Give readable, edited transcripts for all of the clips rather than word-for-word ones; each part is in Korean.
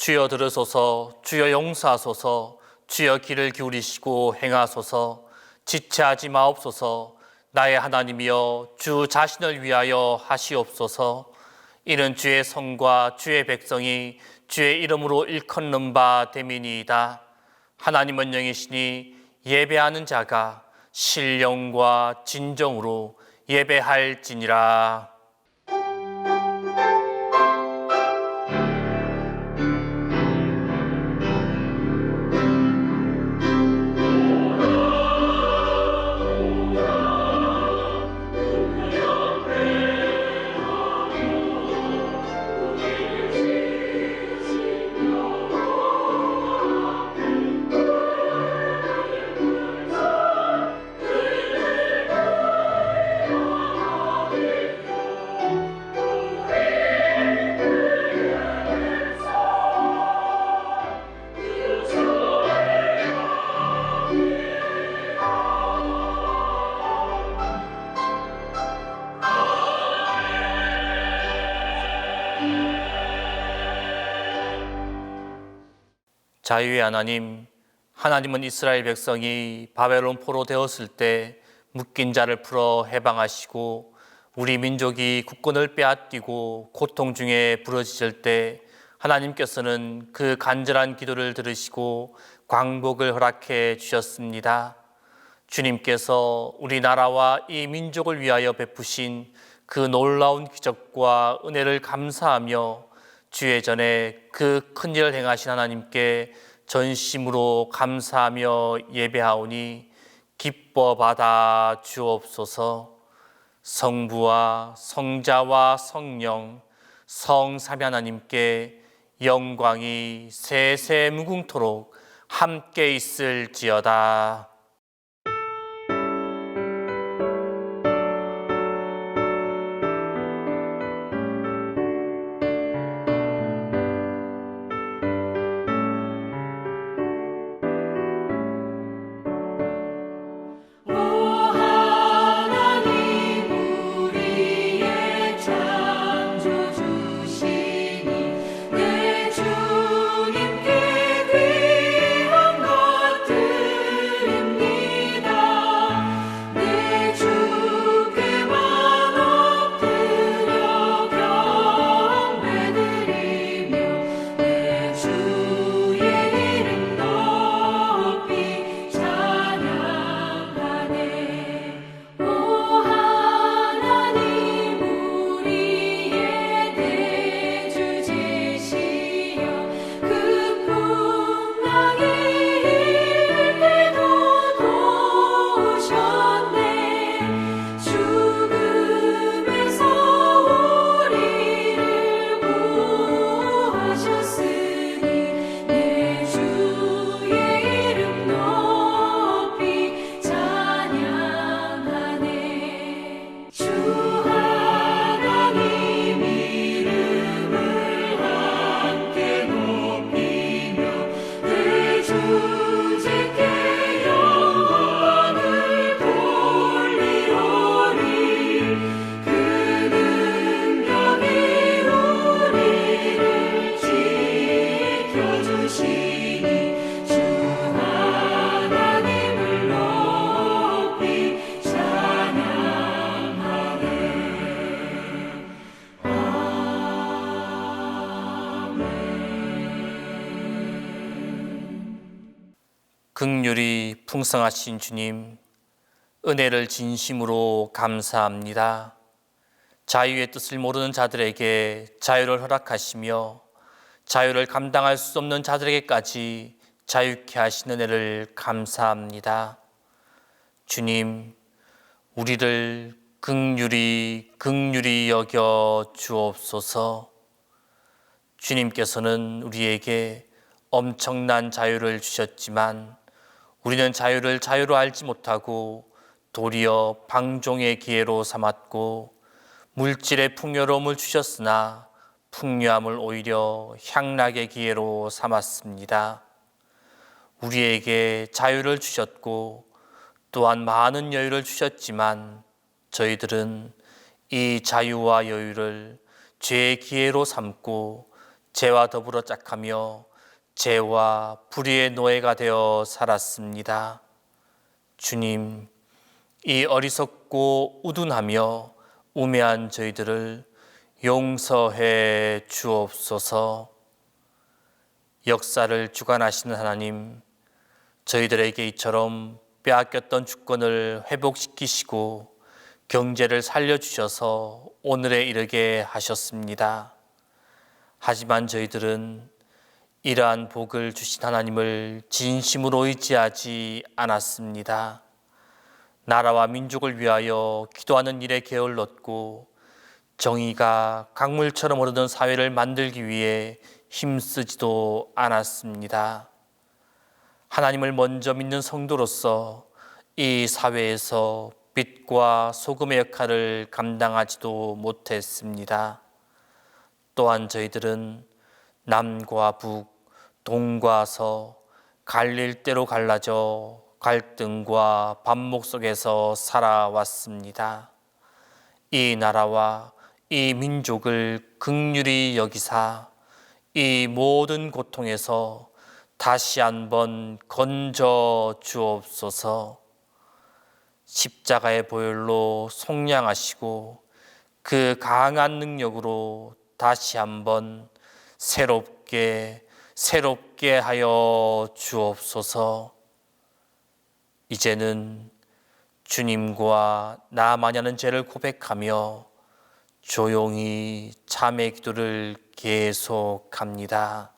주여 들으소서. 주여 용서하소서. 주여 귀를 기울이시고 행하소서. 지체하지 마옵소서. 나의 하나님이여 주 자신을 위하여 하시옵소서. 이는 주의 성과 주의 백성이 주의 이름으로 일컫는 바 됨이니이다. 하나님은 영이시니 예배하는 자가 신령과 진정으로 예배할지니라. 자유의 하나님, 하나님은 이스라엘 백성이 바벨론 포로 되었을 때 묶인 자를 풀어 해방하시고 우리 민족이 국권을 빼앗기고 고통 중에 부러지실 때 하나님께서는 그 간절한 기도를 들으시고 광복을 허락해 주셨습니다. 주님께서 우리나라와 이 민족을 위하여 베푸신 그 놀라운 기적과 은혜를 감사하며 주의 전에 그 큰 일을 행하신 하나님께 전심으로 감사하며 예배하오니 기뻐 받아 주옵소서. 성부와 성자와 성령 성삼위 하나님께 영광이 세세 무궁토록 함께 있을지어다. 긍휼이 풍성하신 주님, 은혜를 진심으로 감사합니다. 자유의 뜻을 모르는 자들에게 자유를 허락하시며 자유를 감당할 수 없는 자들에게까지 자유케 하신 은혜를 감사합니다. 주님, 우리를 긍휼히 여겨 주옵소서. 주님께서는 우리에게 엄청난 자유를 주셨지만 우리는 자유를 자유로 알지 못하고 도리어 방종의 기회로 삼았고 물질의 풍요로움을 주셨으나 풍요함을 오히려 향락의 기회로 삼았습니다. 우리에게 자유를 주셨고 또한 많은 여유를 주셨지만 저희들은 이 자유와 여유를 죄의 기회로 삼고 죄와 더불어 짝하며 죄와 불의의 노예가 되어 살았습니다. 주님, 이 어리석고 우둔하며 우매한 저희들을 용서해 주옵소서. 역사를 주관하시는 하나님, 저희들에게 이처럼 빼앗겼던 주권을 회복시키시고 경제를 살려주셔서 오늘에 이르게 하셨습니다. 하지만 저희들은 이러한 복을 주신 하나님을 진심으로 의지하지 않았습니다. 나라와 민족을 위하여 기도하는 일에 게을렀고 정의가 강물처럼 흐르는 사회를 만들기 위해 힘쓰지도 않았습니다. 하나님을 먼저 믿는 성도로서 이 사회에서 빛과 소금의 역할을 감당하지도 못했습니다. 또한 저희들은 남과 북, 동과 서 갈릴 대로 갈라져 갈등과 반목 속에서 살아왔습니다. 이 나라와 이 민족을 긍휼히 여기사 이 모든 고통에서 다시 한번 건져 주옵소서. 십자가의 보혈로 속량하시고 그 강한 능력으로 다시 한번 새롭게 하여 주옵소서. 이제는 주님과 나 마냐는 죄를 고백하며 조용히 참회 기도를 계속합니다.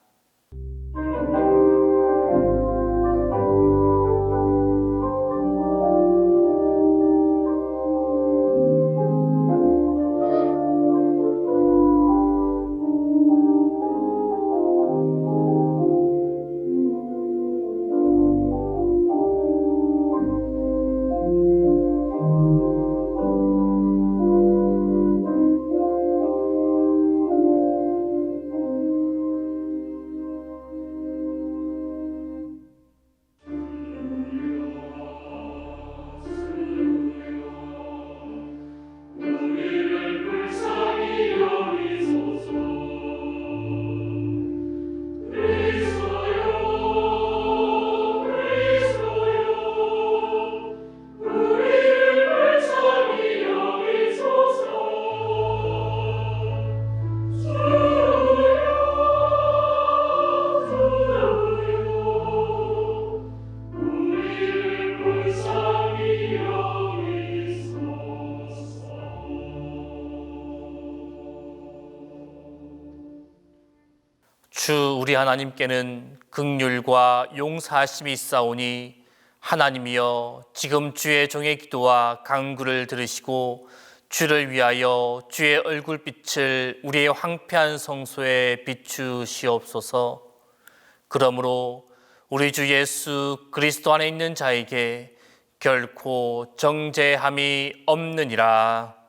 주 우리 하나님께는 긍휼과 용서하심이 있사오니 하나님이여 지금 주의 종의 기도와 간구를 들으시고 주를 위하여 주의 얼굴빛을 우리의 황폐한 성소에 비추시옵소서. 그러므로 우리 주 예수 그리스도 안에 있는 자에게 결코 정죄함이 없느니라.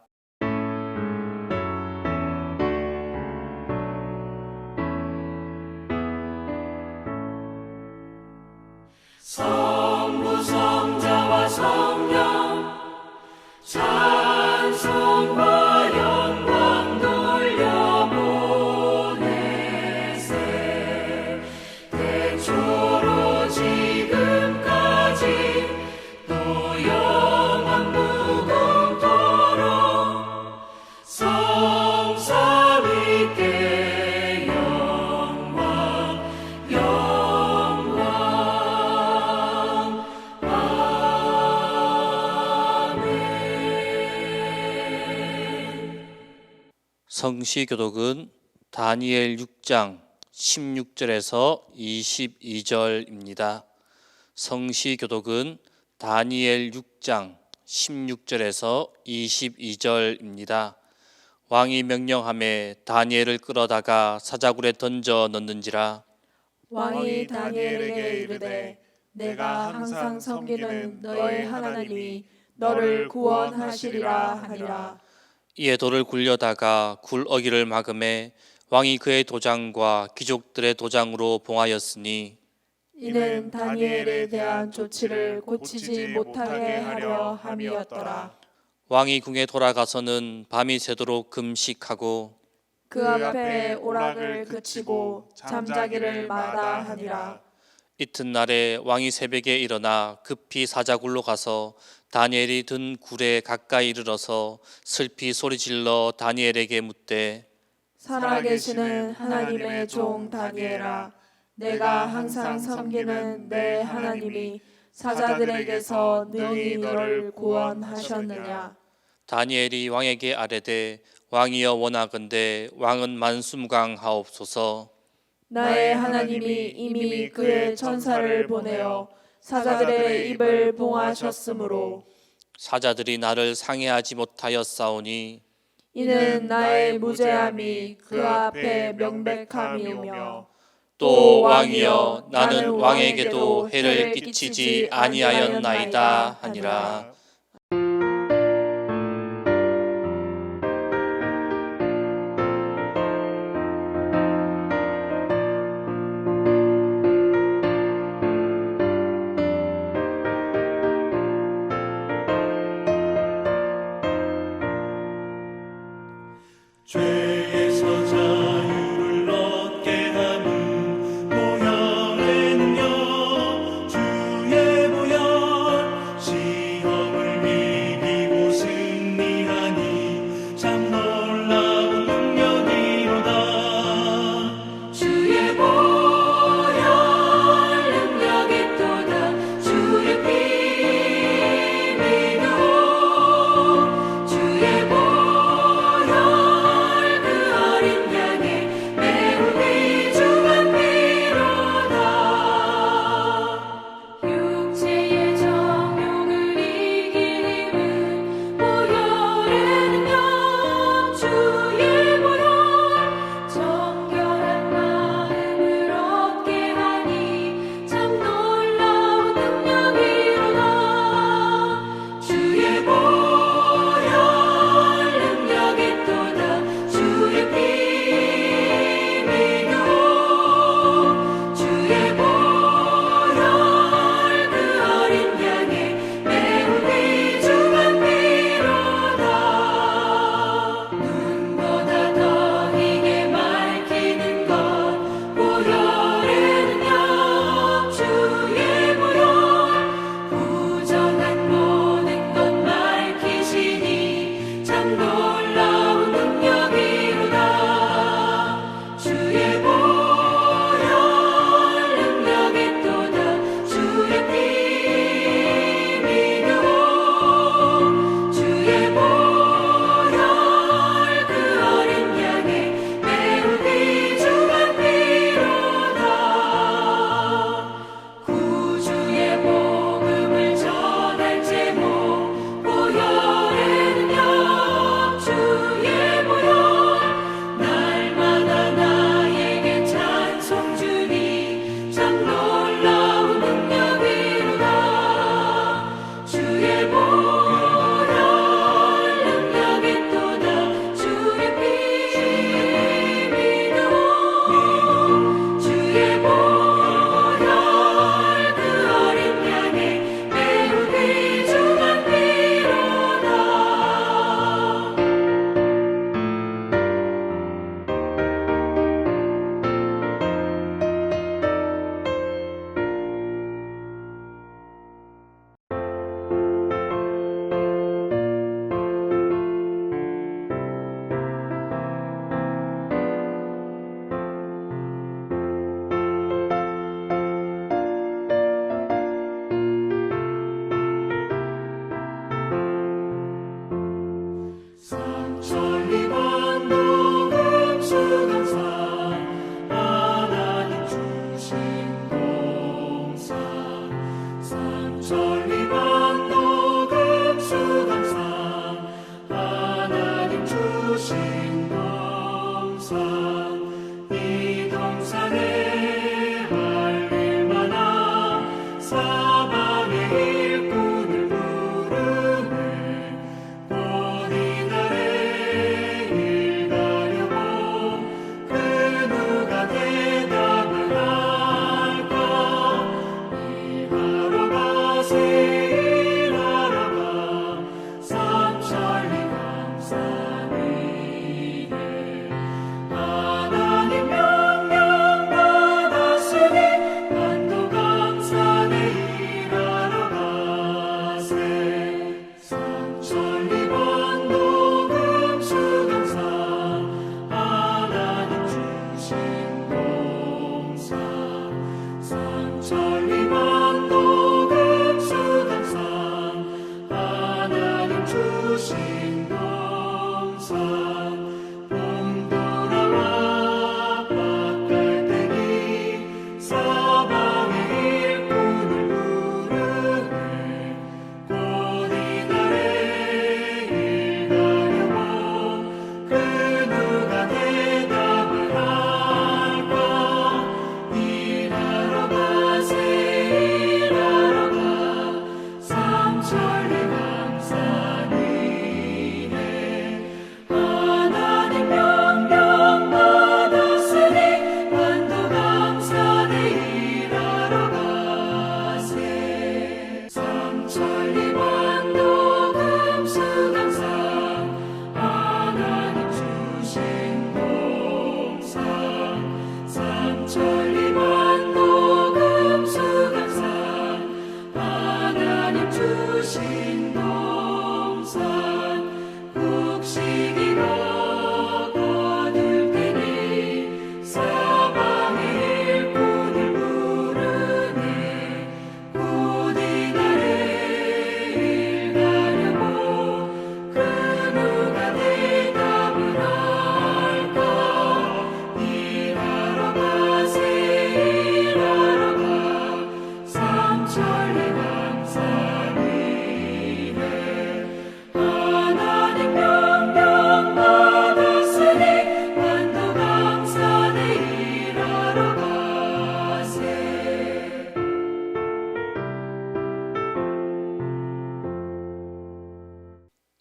성부 성자와 성령 찬송과 영광 돌려보내세. 태초로 지금까지 또 영원 무궁토록 성삼위께 영광 성시교독은 다니엘 6장 16절에서 22절입니다. 성시교독은 다니엘 6장 16절에서 22절입니다. 왕이 명령하매 다니엘을 끌어다가 사자굴에 던져 넣는지라. 왕이 다니엘에게 이르되 내가 항상 섬기는 너의 하나님이 너를 구원하시리라 하니라. 이에 돌을 굴려다가 굴 어기를 막음에 왕이 그의 도장과 귀족들의 도장으로 봉하였으니 이는 다니엘에 대한 조치를 고치지 못하게 하려 함이었더라. 왕이 궁에 돌아가서는 밤이 새도록 금식하고 그 앞에 오락을 그치고 잠자기를 마다하니라. 이튿날에 왕이 새벽에 일어나 급히 사자굴로 가서 다니엘이 든 굴에 가까이 이르러서 슬피 소리질러 다니엘에게 묻되 살아계시는 하나님의 종 다니엘아, 내가 항상 섬기는 내 하나님이 사자들에게서 능히 너를 구원하셨느냐. 다니엘이 왕에게 아뢰되 왕이여 원하건대 왕은 만수무강하옵소서. 나의 하나님이 이미 그의 천사를 보내어 사자들의 입을 봉하셨으므로 사자들이 나를 상해하지 못하였사오니 이는 나의 무죄함이 그 앞에 명백함이오며 또 왕이여 나는 왕에게도 해를 끼치지 아니하였나이다 하니라. 죄에서 자유를 얻게 하는 보혈의 능력 주의 보혈 시험에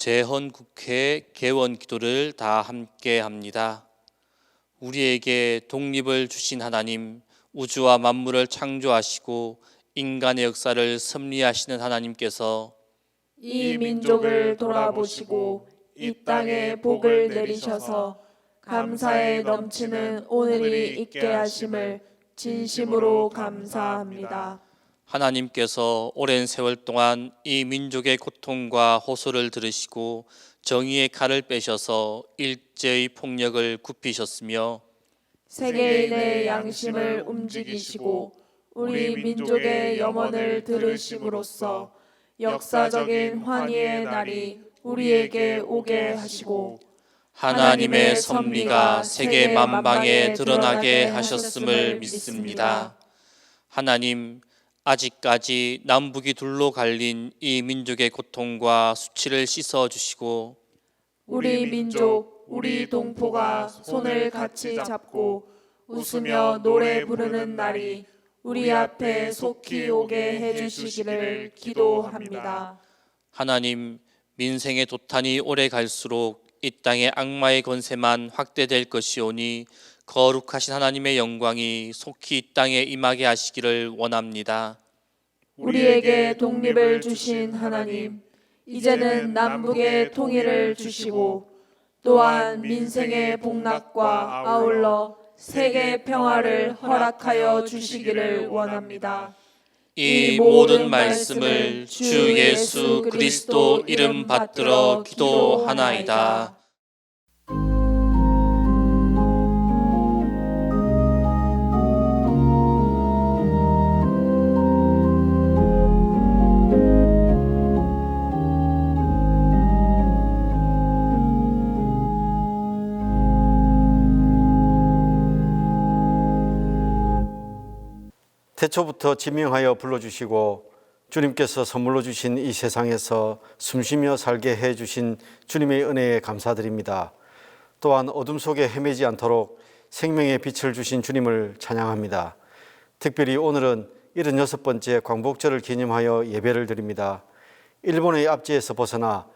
재헌국회 개원 기도를 다 함께 합니다. 우리에게 독립을 주신 하나님, 우주와 만물을 창조하시고 인간의 역사를 섭리하시는 하나님께서 이 민족을 돌아보시고 이 땅에 복을 내리셔서 감사에 넘치는 오늘이 있게 하심을 진심으로 감사합니다. 하나님께서 오랜 세월 동안 이 민족의 고통과 호소를 들으시고 정의의 칼을 빼셔서 일제의 폭력을 굽히셨으며 세계인의 양심을 움직이시고 우리 민족의 염원을 들으심으로써 역사적인 환희의 날이 우리에게 오게 하시고 하나님의 섭리가 세계 만방에 드러나게 하셨음을 믿습니다. 하나님, 아직까지 남북이 둘로 갈린 이 민족의 고통과 수치를 씻어주시고 우리 민족, 우리 동포가 손을 같이 잡고 웃으며 노래 부르는 날이 우리 앞에 속히 오게 해주시기를 기도합니다. 하나님, 민생의 도탄이 오래 갈수록 이 땅의 악마의 권세만 확대될 것이오니 거룩하신 하나님의 영광이 속히 이 땅에 임하게 하시기를 원합니다. 우리에게 독립을 주신 하나님, 이제는 남북의 통일을 주시고 또한 민생의 복락과 아울러 세계 평화를 허락하여 주시기를 원합니다. 이 모든 말씀을 주 예수 그리스도 이름 받들어 기도하나이다. 태초부터 지명하여 불러주시고 주님께서 선물로 주신 이 세상에서 숨쉬며 살게 해주신 주님의 은혜에 감사드립니다. 또한 어둠 속에 헤매지 않도록 생명의 빛을 주신 주님을 찬양합니다. 특별히 오늘은 76번째 광복절을 기념하여 예배를 드립니다. 일본의 압제에서 벗어나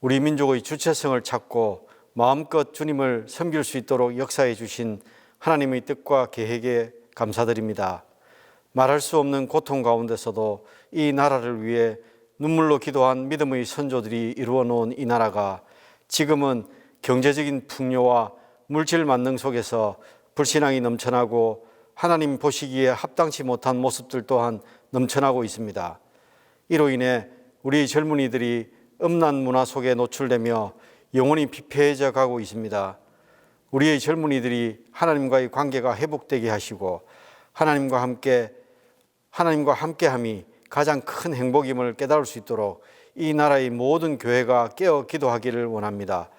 우리 민족의 주체성을 찾고 마음껏 주님을 섬길 수 있도록 역사해 주신 하나님의 뜻과 계획에 감사드립니다. 말할 수 없는 고통 가운데서도 이 나라를 위해 눈물로 기도한 믿음의 선조들이 이루어 놓은 이 나라가 지금은 경제적인 풍요와 물질 만능 속에서 불신앙이 넘쳐나고 하나님 보시기에 합당치 못한 모습들 또한 넘쳐나고 있습니다. 이로 인해 우리 젊은이들이 음란 문화 속에 노출되며 영혼이 피폐해져 가고 있습니다. 우리의 젊은이들이 하나님과의 관계가 회복되게 하시고 하나님과 함께함이 가장 큰 행복임을 깨달을 수 있도록 이 나라의 모든 교회가 깨어 기도하기를 원합니다.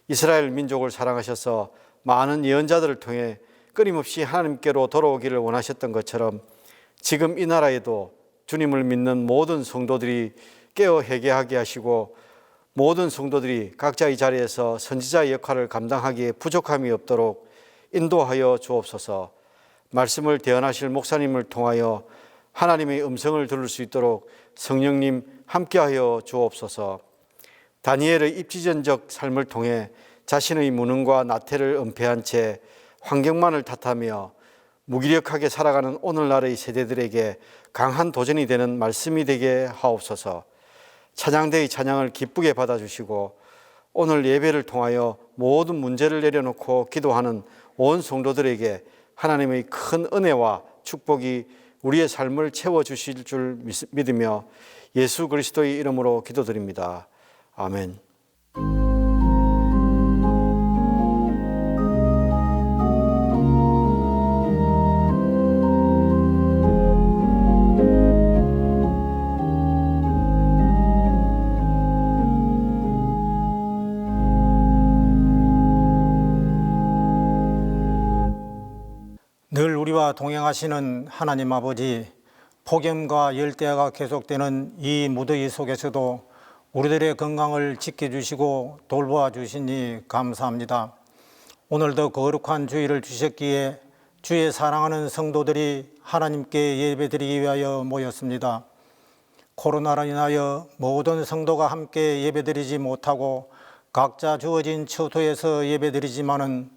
이스라엘 민족을 사랑하셔서 많은 예언자들을 통해 끊임없이 하나님께로 돌아오기를 원하셨던 것처럼 지금 이 나라에도 주님을 믿는 모든 성도들이 깨어 회개하게 하시고 모든 성도들이 각자의 자리에서 선지자의 역할을 감당하기에 부족함이 없도록 인도하여 주옵소서. 말씀을 대언하실 목사님을 통하여 하나님의 음성을 들을 수 있도록 성령님 함께하여 주옵소서. 다니엘의 입지전적 삶을 통해 자신의 무능과 나태를 은폐한 채 환경만을 탓하며 무기력하게 살아가는 오늘날의 세대들에게 강한 도전이 되는 말씀이 되게 하옵소서. 찬양대의 찬양을 기쁘게 받아주시고 오늘 예배를 통하여 모든 문제를 내려놓고 기도하는 온 성도들에게 하나님의 큰 은혜와 축복이 우리의 삶을 채워주실 줄 믿으며 예수 그리스도의 이름으로 기도드립니다. 아멘. 늘 우리와 동행하시는 하나님 아버지, 폭염과 열대야가 계속되는 이 무더위 속에서도 우리들의 건강을 지켜주시고 돌보아 주시니 감사합니다. 오늘도 거룩한 주일을 주셨기에 주의 사랑하는 성도들이 하나님께 예배드리기 위하여 모였습니다. 코로나로 인하여 모든 성도가 함께 예배드리지 못하고 각자 주어진 처소에서 예배드리지만은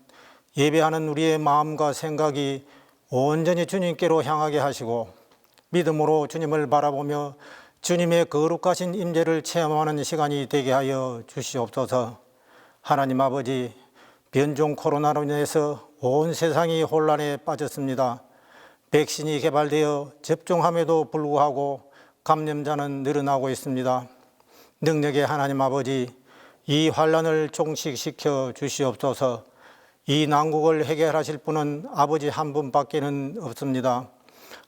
예배하는 우리의 마음과 생각이 온전히 주님께로 향하게 하시고 믿음으로 주님을 바라보며 주님의 거룩하신 임재를 체험하는 시간이 되게 하여 주시옵소서. 하나님 아버지, 변종 코로나로 인해서 온 세상이 혼란에 빠졌습니다. 백신이 개발되어 접종함에도 불구하고 감염자는 늘어나고 있습니다. 능력의 하나님 아버지, 이 환란을 종식시켜 주시옵소서. 이 난국을 해결하실 분은 아버지 한 분밖에는 없습니다.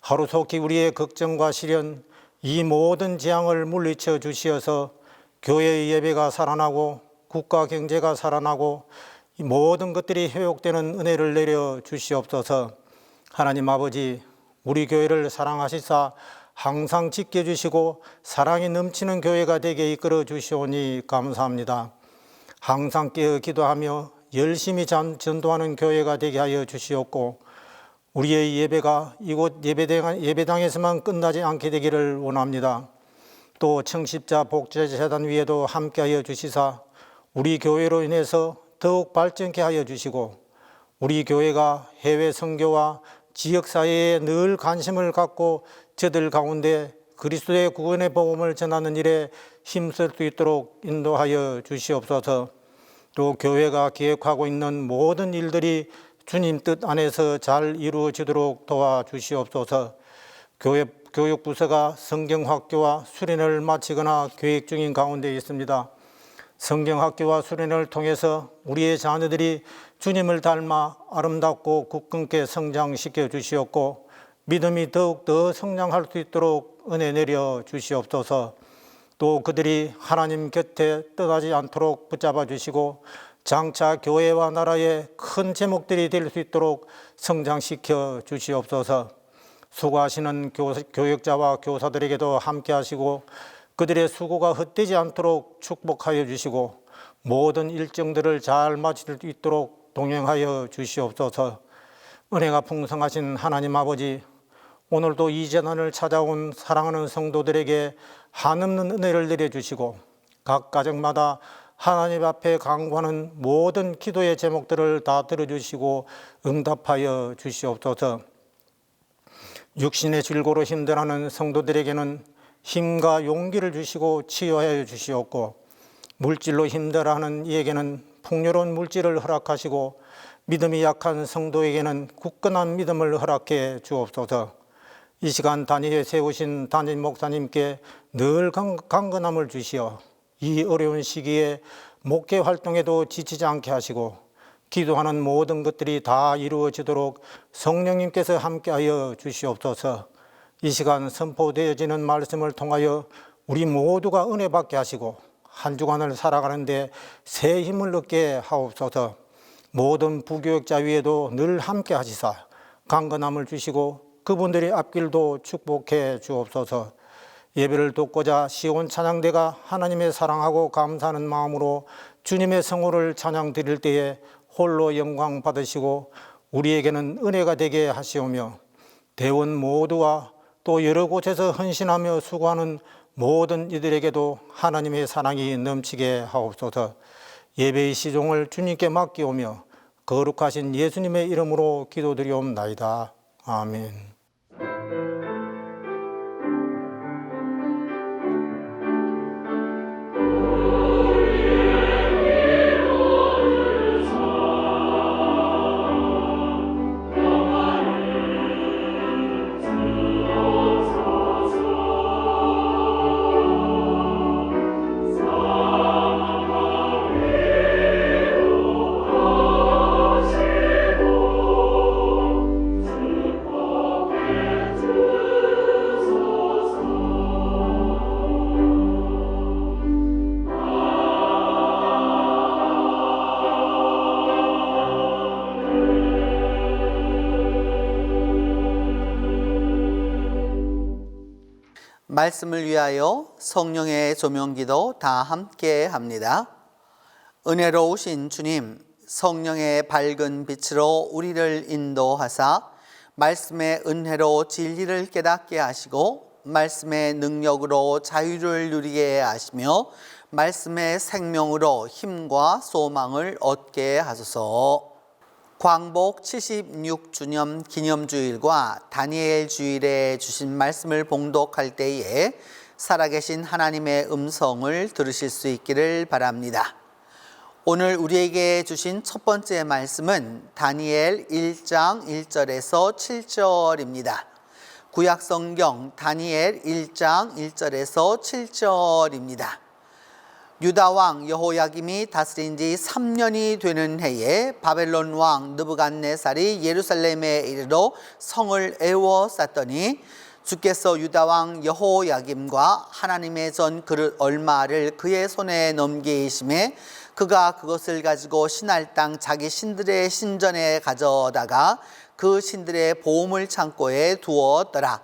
하루속히 우리의 걱정과 시련, 이 모든 재앙을 물리쳐 주시어서 교회의 예배가 살아나고 국가 경제가 살아나고 이 모든 것들이 회복되는 은혜를 내려 주시옵소서. 하나님 아버지, 우리 교회를 사랑하시사 항상 지켜주시고 사랑이 넘치는 교회가 되게 이끌어 주시오니 감사합니다. 항상 깨어 기도하며 열심히 전도하는 교회가 되게 하여 주시옵고 우리의 예배가 이곳 예배당에서만 끝나지 않게 되기를 원합니다. 또 청십자 복제재단 위에도 함께하여 주시사 우리 교회로 인해서 더욱 발전케 하여 주시고 우리 교회가 해외 선교와 지역사회에 늘 관심을 갖고 저들 가운데 그리스도의 구원의 복음을 전하는 일에 힘쓸 수 있도록 인도하여 주시옵소서. 또 교회가 기획하고 있는 모든 일들이 주님 뜻 안에서 잘 이루어지도록 도와주시옵소서. 교육부서가 성경학교와 수련을 마치거나 계획 중인 가운데 있습니다. 성경학교와 수련을 통해서 우리의 자녀들이 주님을 닮아 아름답고 굳건케 성장시켜 주시옵고 믿음이 더욱 더 성장할 수 있도록 은혜 내려 주시옵소서. 또 그들이 하나님 곁에 떠나지 않도록 붙잡아 주시고 장차 교회와 나라의 큰 제목들이 될 수 있도록 성장시켜 주시옵소서. 수고하시는 교육자와 교사들에게도 함께 하시고 그들의 수고가 헛되지 않도록 축복하여 주시고 모든 일정들을 잘 마칠 수 있도록 동행하여 주시옵소서. 은혜가 풍성하신 하나님 아버지, 오늘도 이 재단을 찾아온 사랑하는 성도들에게 한없는 은혜를 내려주시고 각 가정마다 하나님 앞에 간구하는 모든 기도의 제목들을 다 들어주시고 응답하여 주시옵소서. 육신의 질고로 힘들어하는 성도들에게는 힘과 용기를 주시고 치유하여 주시옵고 물질로 힘들어하는 이에게는 풍요로운 물질을 허락하시고 믿음이 약한 성도에게는 굳건한 믿음을 허락해 주옵소서. 이 시간 단위에 세우신 담임 목사님께 늘 강건함을 주시어 이 어려운 시기에 목회 활동에도 지치지 않게 하시고 기도하는 모든 것들이 다 이루어지도록 성령님께서 함께하여 주시옵소서. 이 시간 선포되어지는 말씀을 통하여 우리 모두가 은혜 받게 하시고 한 주간을 살아가는데 새 힘을 얻게 하옵소서. 모든 부교육자 위에도 늘 함께 하시사 강건함을 주시고 그분들의 앞길도 축복해 주옵소서. 예배를 돕고자 시온 찬양대가 하나님의 사랑하고 감사하는 마음으로 주님의 성호를 찬양 드릴 때에 홀로 영광 받으시고 우리에게는 은혜가 되게 하시오며 대원 모두와 또 여러 곳에서 헌신하며 수고하는 모든 이들에게도 하나님의 사랑이 넘치게 하옵소서. 예배의 시종을 주님께 맡기오며 거룩하신 예수님의 이름으로 기도드리옵나이다. 아멘. 말씀을 위하여 성령의 조명기도 다 함께 합니다. 은혜로우신 주님, 성령의 밝은 빛으로 우리를 인도하사 말씀의 은혜로 진리를 깨닫게 하시고 말씀의 능력으로 자유를 누리게 하시며 말씀의 생명으로 힘과 소망을 얻게 하소서. 광복 76주년 기념주일과 다니엘 주일에 주신 말씀을 봉독할 때에 살아계신 하나님의 음성을 들으실 수 있기를 바랍니다. 오늘 우리에게 주신 첫 번째 말씀은 다니엘 1장 1절에서 7절입니다. 구약성경 다니엘 1장 1절에서 7절입니다. 유다왕 여호야김이 다스린 지 3년이 되는 해에 바벨론 왕 느부갓네살이 예루살렘에 이르러 성을 에워쌌더니 주께서 유다왕 여호야김과 하나님의 전 그릇 얼마를 그의 손에 넘기심에 그가 그것을 가지고 신할 땅 자기 신들의 신전에 가져다가 그 신들의 보물 창고에 두었더라.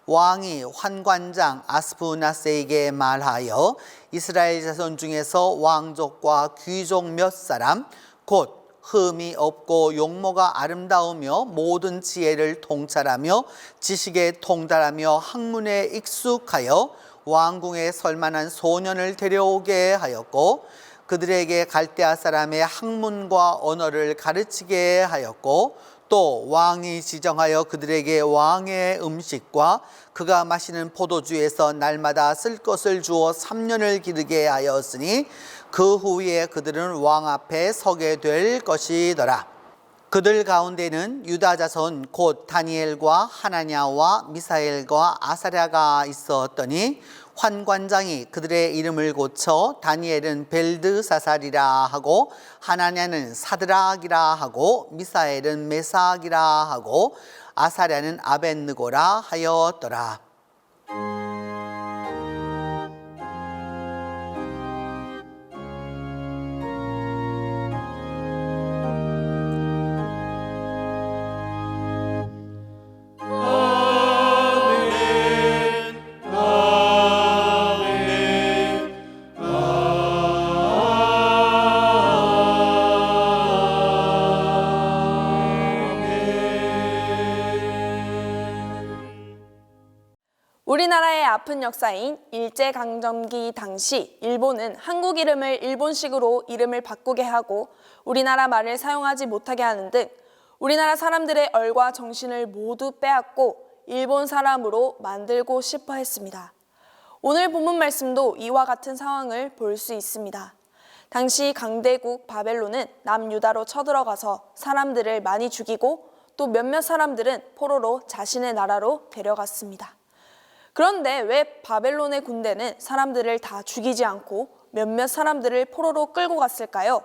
왕이 환관장 아스푸나스에게 말하여 이스라엘 자손 중에서 왕족과 귀족 몇 사람 곧 흠이 없고 용모가 아름다우며 모든 지혜를 통찰하며 지식에 통달하며 학문에 익숙하여 왕궁에 설만한 소년을 데려오게 하였고 그들에게 갈대아 사람의 학문과 언어를 가르치게 하였고 또 왕이 지정하여 그들에게 왕의 음식과 그가 마시는 포도주에서 날마다 쓸 것을 주어 3년을 기르게 하였으니 그 후에 그들은 왕 앞에 서게 될 것이더라. 그들 가운데는 유다 자손 곧 다니엘과 하나냐와 미사엘과 아사랴가 있었더니 환관장이 그들의 이름을 고쳐 다니엘은 벨드사살이라 하고 하나냐는 사드락이라 하고 미사엘은 메삭이라 하고 아사랴는 아벳느고라 하였더라. 우리나라의 아픈 역사인 일제강점기 당시 일본은 한국 이름을 일본식으로 이름을 바꾸게 하고 우리나라 말을 사용하지 못하게 하는 등 우리나라 사람들의 얼과 정신을 모두 빼앗고 일본 사람으로 만들고 싶어 했습니다. 오늘 본문 말씀도 이와 같은 상황을 볼 수 있습니다. 당시 강대국 바벨론은 남유다로 쳐들어가서 사람들을 많이 죽이고 또 몇몇 사람들은 포로로 자신의 나라로 데려갔습니다. 그런데 왜 바벨론의 군대는 사람들을 다 죽이지 않고 몇몇 사람들을 포로로 끌고 갔을까요?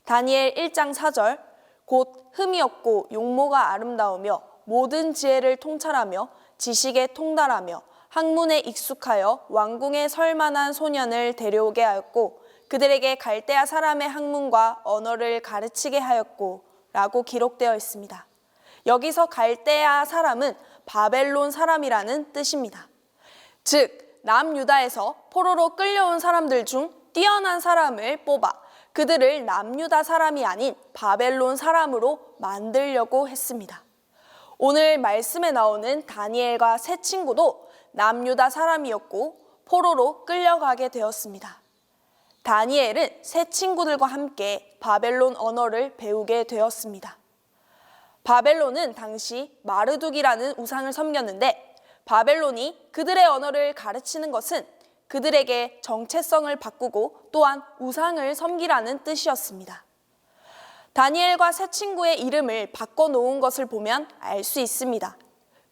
다니엘 1장 4절 곧 흠이 없고 용모가 아름다우며 모든 지혜를 통찰하며 지식에 통달하며 학문에 익숙하여 왕궁에 설 만한 소년을 데려오게 하였고 그들에게 갈대아 사람의 학문과 언어를 가르치게 하였고 라고 기록되어 있습니다. 여기서 갈대아 사람은 바벨론 사람이라는 뜻입니다. 즉 남유다에서 포로로 끌려온 사람들 중 뛰어난 사람을 뽑아 그들을 남유다 사람이 아닌 바벨론 사람으로 만들려고 했습니다. 오늘 말씀에 나오는 다니엘과 세 친구도 남유다 사람이었고 포로로 끌려가게 되었습니다. 다니엘은 세 친구들과 함께 바벨론 언어를 배우게 되었습니다. 바벨론은 당시 마르둑이라는 우상을 섬겼는데 바벨론이 그들의 언어를 가르치는 것은 그들에게 정체성을 바꾸고 또한 우상을 섬기라는 뜻이었습니다. 다니엘과 세 친구의 이름을 바꿔놓은 것을 보면 알 수 있습니다.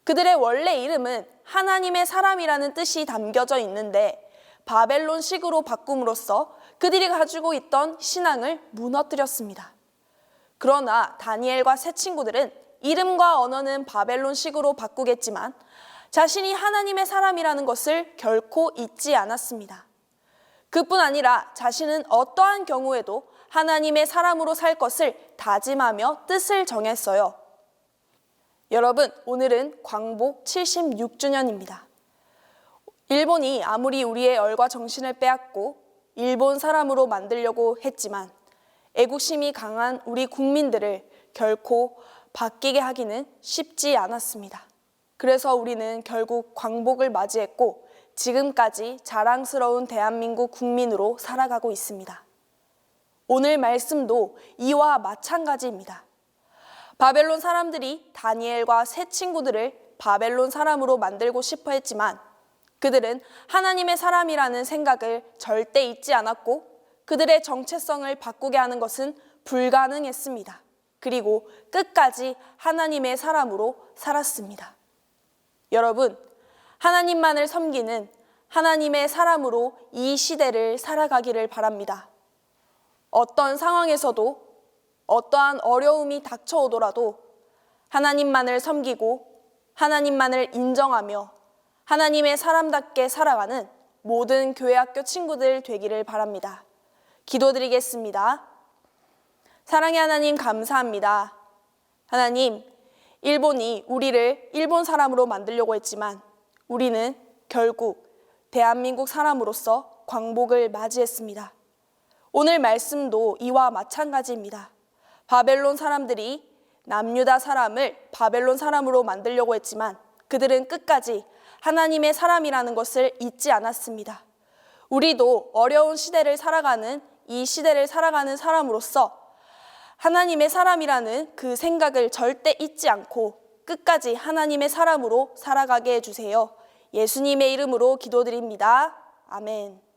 그들의 원래 이름은 하나님의 사람이라는 뜻이 담겨져 있는데 바벨론식으로 바꿈으로써 그들이 가지고 있던 신앙을 무너뜨렸습니다. 그러나 다니엘과 세 친구들은 이름과 언어는 바벨론식으로 바꾸겠지만 자신이 하나님의 사람이라는 것을 결코 잊지 않았습니다. 그뿐 아니라 자신은 어떠한 경우에도 하나님의 사람으로 살 것을 다짐하며 뜻을 정했어요. 여러분, 오늘은 광복 76주년입니다. 일본이 아무리 우리의 얼과 정신을 빼앗고 일본 사람으로 만들려고 했지만 애국심이 강한 우리 국민들을 결코 바뀌게 하기는 쉽지 않았습니다. 그래서 우리는 결국 광복을 맞이했고 지금까지 자랑스러운 대한민국 국민으로 살아가고 있습니다. 오늘 말씀도 이와 마찬가지입니다. 바벨론 사람들이 다니엘과 세 친구들을 바벨론 사람으로 만들고 싶어 했지만 그들은 하나님의 사람이라는 생각을 절대 잊지 않았고 그들의 정체성을 바꾸게 하는 것은 불가능했습니다. 그리고 끝까지 하나님의 사람으로 살았습니다. 여러분, 하나님만을 섬기는 하나님의 사람으로 이 시대를 살아가기를 바랍니다. 어떤 상황에서도 어떠한 어려움이 닥쳐오더라도 하나님만을 섬기고 하나님만을 인정하며 하나님의 사람답게 살아가는 모든 교회학교 친구들 되기를 바랍니다. 기도드리겠습니다. 사랑의 하나님 감사합니다. 하나님, 일본이 우리를 일본 사람으로 만들려고 했지만 우리는 결국 대한민국 사람으로서 광복을 맞이했습니다. 오늘 말씀도 이와 마찬가지입니다. 바벨론 사람들이 남유다 사람을 바벨론 사람으로 만들려고 했지만 그들은 끝까지 하나님의 사람이라는 것을 잊지 않았습니다. 우리도 어려운 시대를 살아가는 이 시대를 살아가는 사람으로서 하나님의 사람이라는 그 생각을 절대 잊지 않고 끝까지 하나님의 사람으로 살아가게 해주세요. 예수님의 이름으로 기도드립니다. 아멘.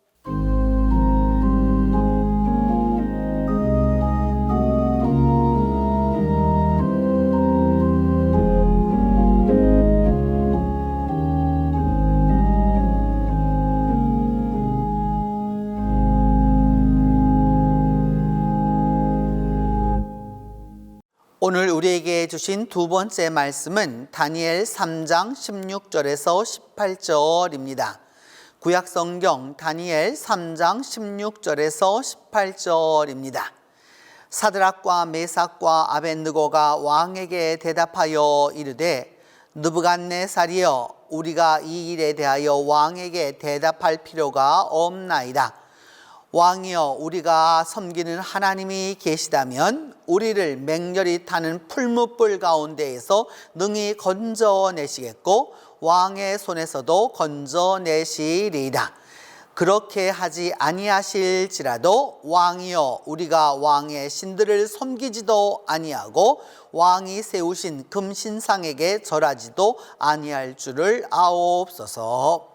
오늘 우리에게 주신 두 번째 말씀은 다니엘 3장 16절에서 18절입니다. 구약성경 다니엘 3장 16절에서 18절입니다. 사드락과 메삭과 아벳느고가 왕에게 대답하여 이르되 느부갓네살이여 우리가 이 일에 대하여 왕에게 대답할 필요가 없나이다. 왕이여 우리가 섬기는 하나님이 계시다면 우리를 맹렬히 타는 풀무불 가운데에서 능히 건져내시겠고 왕의 손에서도 건져내시리이다. 그렇게 하지 아니하실지라도 왕이여 우리가 왕의 신들을 섬기지도 아니하고 왕이 세우신 금신상에게 절하지도 아니할 줄을 아옵소서.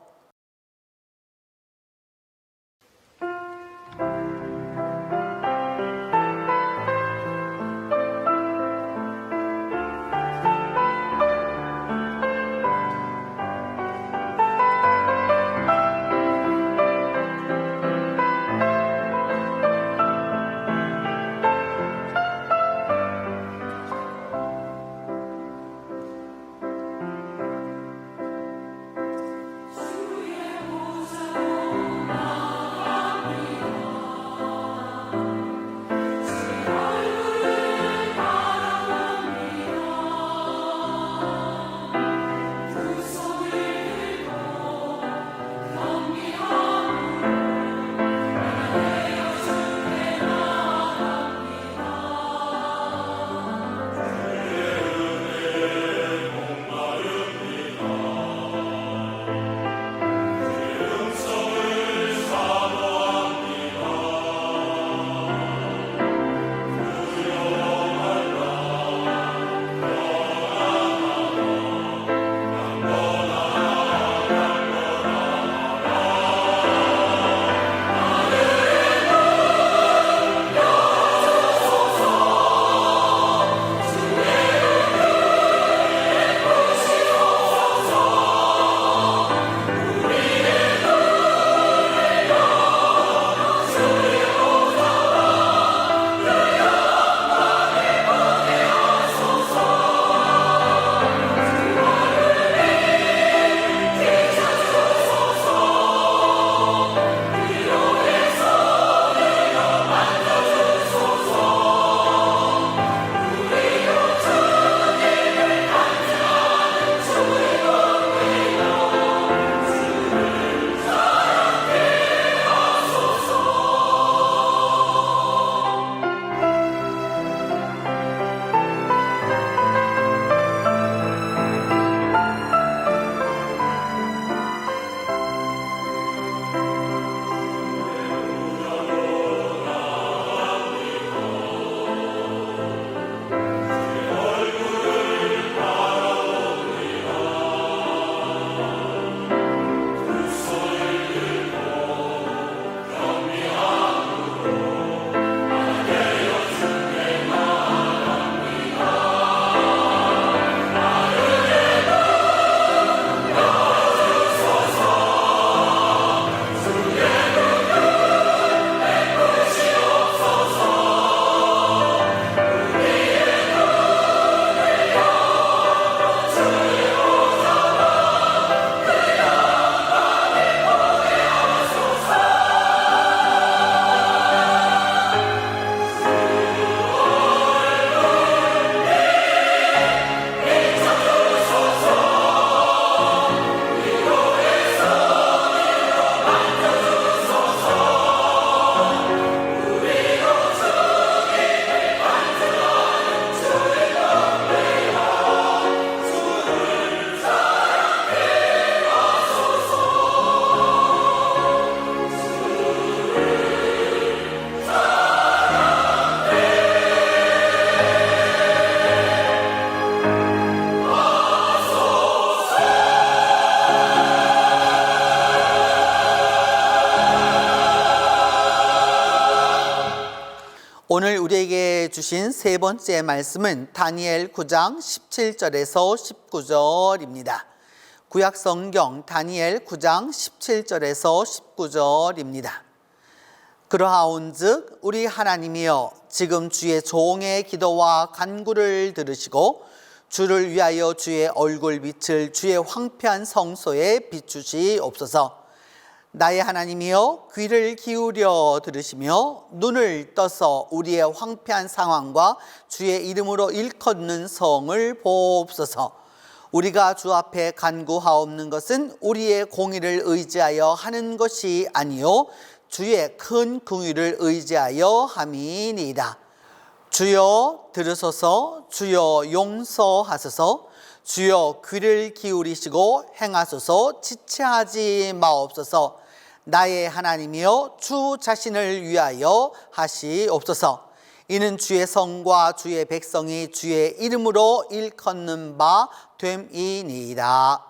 오늘 우리에게 주신 세 번째 말씀은 다니엘 9장 17절에서 19절입니다. 구약 성경 다니엘 9장 17절에서 19절입니다. 그러하온즉 우리 하나님이여 지금 주의 종의 기도와 간구를 들으시고 주를 위하여 주의 얼굴 빛을 주의 황폐한 성소에 비추시옵소서. 나의 하나님이여 귀를 기울여 들으시며 눈을 떠서 우리의 황폐한 상황과 주의 이름으로 일컫는 성을 보옵소서. 우리가 주 앞에 간구하옵는 것은 우리의 공의를 의지하여 하는 것이 아니요 주의 큰 긍휼을 의지하여 함이니이다. 주여 들으소서. 주여 용서하소서. 주여 귀를 기울이시고 행하소서. 지체하지 마옵소서. 나의 하나님이여 주 자신을 위하여 하시옵소서. 이는 주의 성과 주의 백성이 주의 이름으로 일컫는 바 됨이니이다.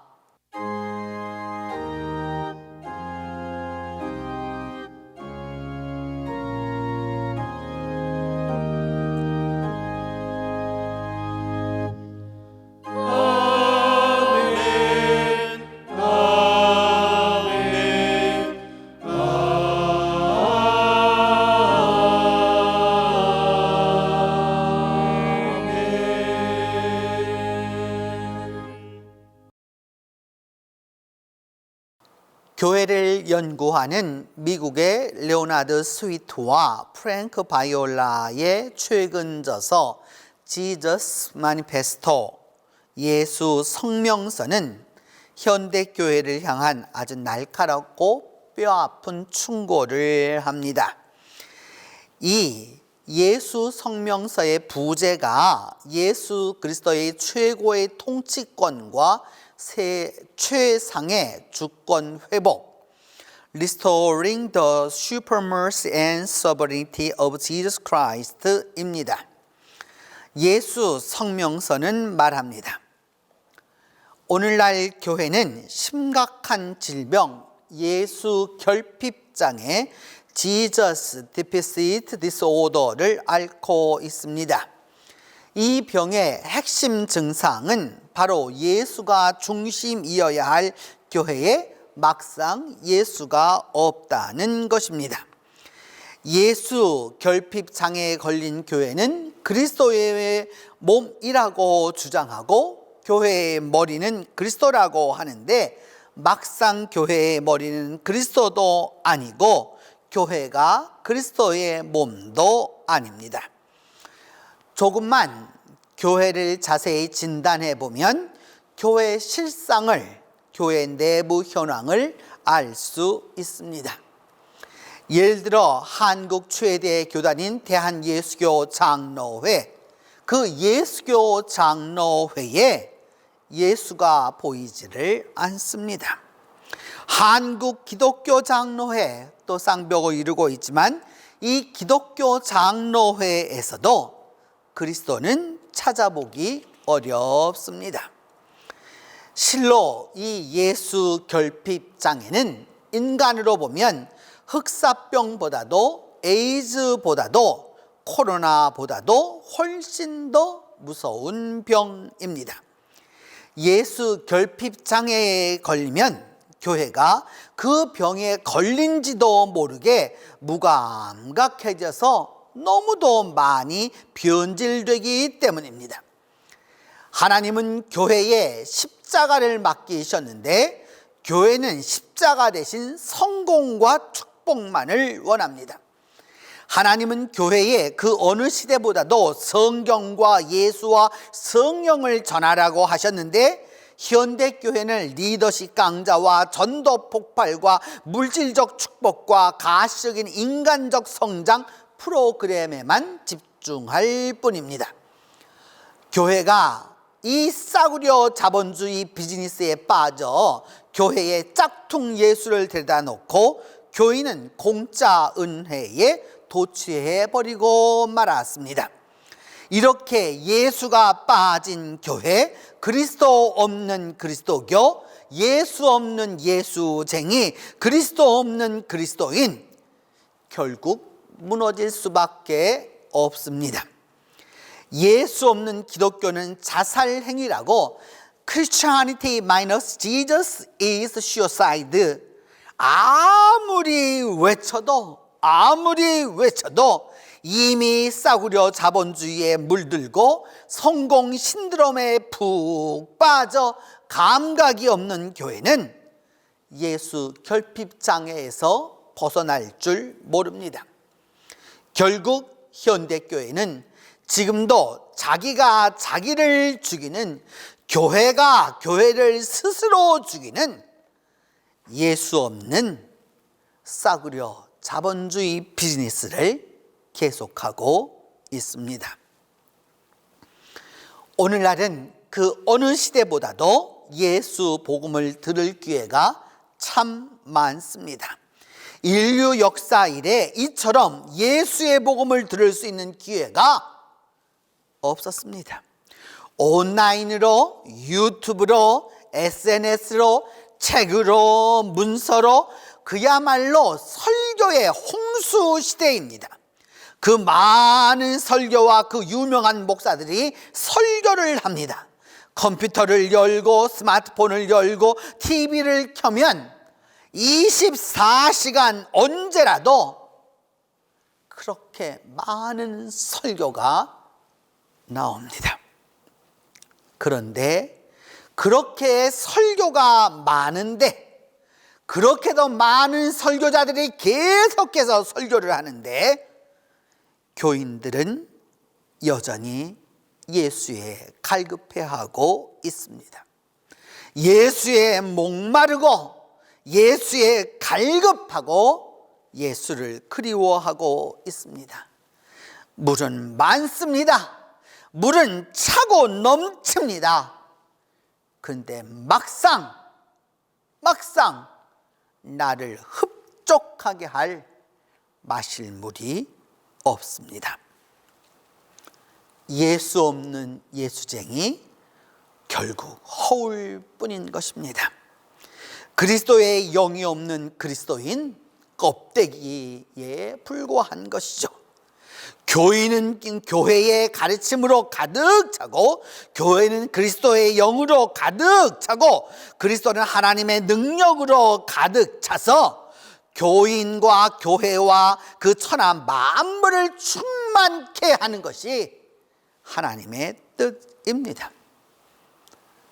교회를 연구하는 미국의 레오나드 스위트와 프랭크 바이올라의 최근 저서 지저스 마니페스토 예수 성명서는 현대 교회를 향한 아주 날카롭고 뼈아픈 충고를 합니다. 이 예수 성명서의 부제가 예수 그리스도의 최고의 통치권과 최상의 주권 회복, Restoring the Supremacy and Sovereignty of Jesus Christ입니다. 예수 성명서는 말합니다. 오늘날 교회는 심각한 질병, 예수 결핍장애, Jesus Deficit Disorder를 앓고 있습니다. 이 병의 핵심 증상은 바로 예수가 중심이어야 할 교회에 막상 예수가 없다는 것입니다. 예수 결핍 장애에 걸린 교회는 그리스도의 몸이라고 주장하고 교회의 머리는 그리스도라고 하는데 막상 교회의 머리는 그리스도도 아니고 교회가 그리스도의 몸도 아닙니다. 조금만 교회를 자세히 진단해 보면 교회 실상을, 교회 내부 현황을 알 수 있습니다. 예를 들어 한국 최대 교단인 대한예수교 장로회, 그 예수교 장로회에 예수가 보이지를 않습니다. 한국 기독교 장로회 또 쌍벽을 이루고 있지만 이 기독교 장로회에서도 그리스도는 찾아보기 어렵습니다. 실로 이 예수 결핍 장애는 인간으로 보면 흑사병보다도 에이즈보다도 코로나보다도 훨씬 더 무서운 병입니다. 예수 결핍 장애에 걸리면 교회가 그 병에 걸린지도 모르게 무감각해져서 너무도 많이 변질되기 때문입니다. 하나님은 교회에 십자가를 맡기셨는데 교회는 십자가 대신 성공과 축복만을 원합니다. 하나님은 교회에 그 어느 시대보다도 성경과 예수와 성령을 전하라고 하셨는데 현대교회는 리더십 강자와 전도 폭발과 물질적 축복과 가시적인 인간적 성장 프로그램에만 집중할 뿐입니다. 교회가 이 싸구려 자본주의 비즈니스에 빠져 교회의 짝퉁 예수를 데려다 놓고 교인은 공짜 은혜에 도취해버리고 말았습니다. 이렇게 예수가 빠진 교회, 그리스도 없는 그리스도교, 예수 없는 예수쟁이, 그리스도 없는 그리스도인, 결국 무너질 수밖에 없습니다. 예수 없는 기독교는 자살 행위라고 Christianity minus Jesus is suicide. 아무리 외쳐도 이미 싸구려 자본주의에 물들고 성공 신드롬에 푹 빠져 감각이 없는 교회는 예수 결핍장애에서 벗어날 줄 모릅니다. 결국 현대교회는 지금도 자기가 자기를 죽이는, 교회가 교회를 스스로 죽이는 예수 없는 싸구려 자본주의 비즈니스를 계속하고 있습니다. 오늘날은 그 어느 시대보다도 예수 복음을 들을 기회가 참 많습니다. 인류 역사 이래 이처럼 예수의 복음을 들을 수 있는 기회가 없었습니다. 온라인으로, 유튜브로, SNS로, 책으로, 문서로 그야말로 설교의 홍수 시대입니다. 그 많은 설교와 그 유명한 목사들이 설교를 합니다. 컴퓨터를 열고 스마트폰을 열고 TV를 켜면 24시간 언제라도 그렇게 많은 설교가 나옵니다. 그런데 그렇게 설교가 많은데, 그렇게도 많은 설교자들이 계속해서 설교를 하는데 교인들은 여전히 예수에 갈급해하고 있습니다. 예수에 목마르고 예수에 갈급하고 예수를 그리워하고 있습니다. 물은 많습니다. 물은 차고 넘칩니다. 그런데 막상 나를 흡족하게 할 마실 물이 없습니다. 예수 없는 예수쟁이 결국 허울 뿐인 것입니다. 그리스도의 영이 없는 그리스도인 껍데기에 불과한 것이죠. 교회는 교회의 가르침으로 가득 차고, 교회는 그리스도의 영으로 가득 차고, 그리스도는 하나님의 능력으로 가득 차서 교인과 교회와 그 천하 만물을 충만케 하는 것이 하나님의 뜻입니다.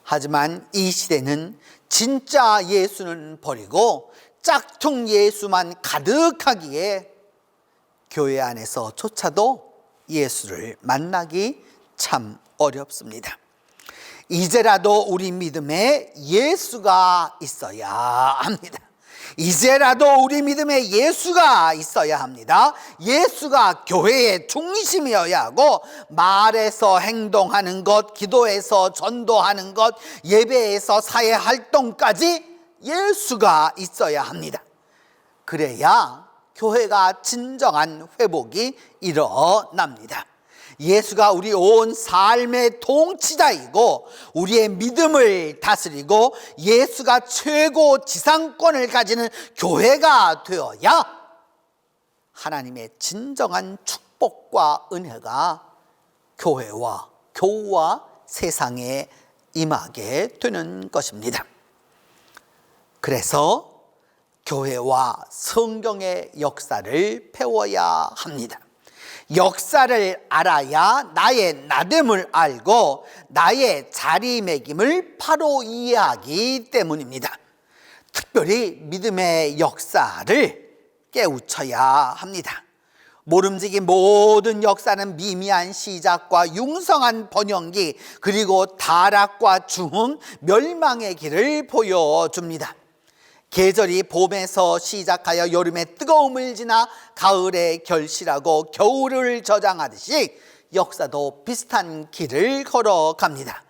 하지만 이 시대는 진짜 예수는 버리고 짝퉁 예수만 가득하기에 교회 안에서조차도 예수를 만나기 참 어렵습니다. 이제라도 우리 믿음에 예수가 있어야 합니다. 이제라도 우리 믿음에 예수가 있어야 합니다. 예수가 교회의 중심이어야 하고, 말에서 행동하는 것, 기도에서 전도하는 것, 예배에서 사회 활동까지 예수가 있어야 합니다. 그래야 교회가 진정한 회복이 일어납니다. 예수가 우리 온 삶의 통치자이고 우리의 믿음을 다스리고 예수가 최고 지상권을 가지는 교회가 되어야 하나님의 진정한 축복과 은혜가 교회와 교우와 세상에 임하게 되는 것입니다. 그래서 교회와 성경의 역사를 배워야 합니다. 역사를 알아야 나의 나됨을 알고 나의 자리매김을 바로 이해하기 때문입니다. 특별히 믿음의 역사를 깨우쳐야 합니다. 모름지기 모든 역사는 미미한 시작과 융성한 번영기, 그리고 타락과 중흥, 멸망의 길을 보여줍니다. 계절이 봄에서 시작하여 여름의 뜨거움을 지나 가을에 결실하고 겨울을 저장하듯이 역사도 비슷한 길을 걸어갑니다.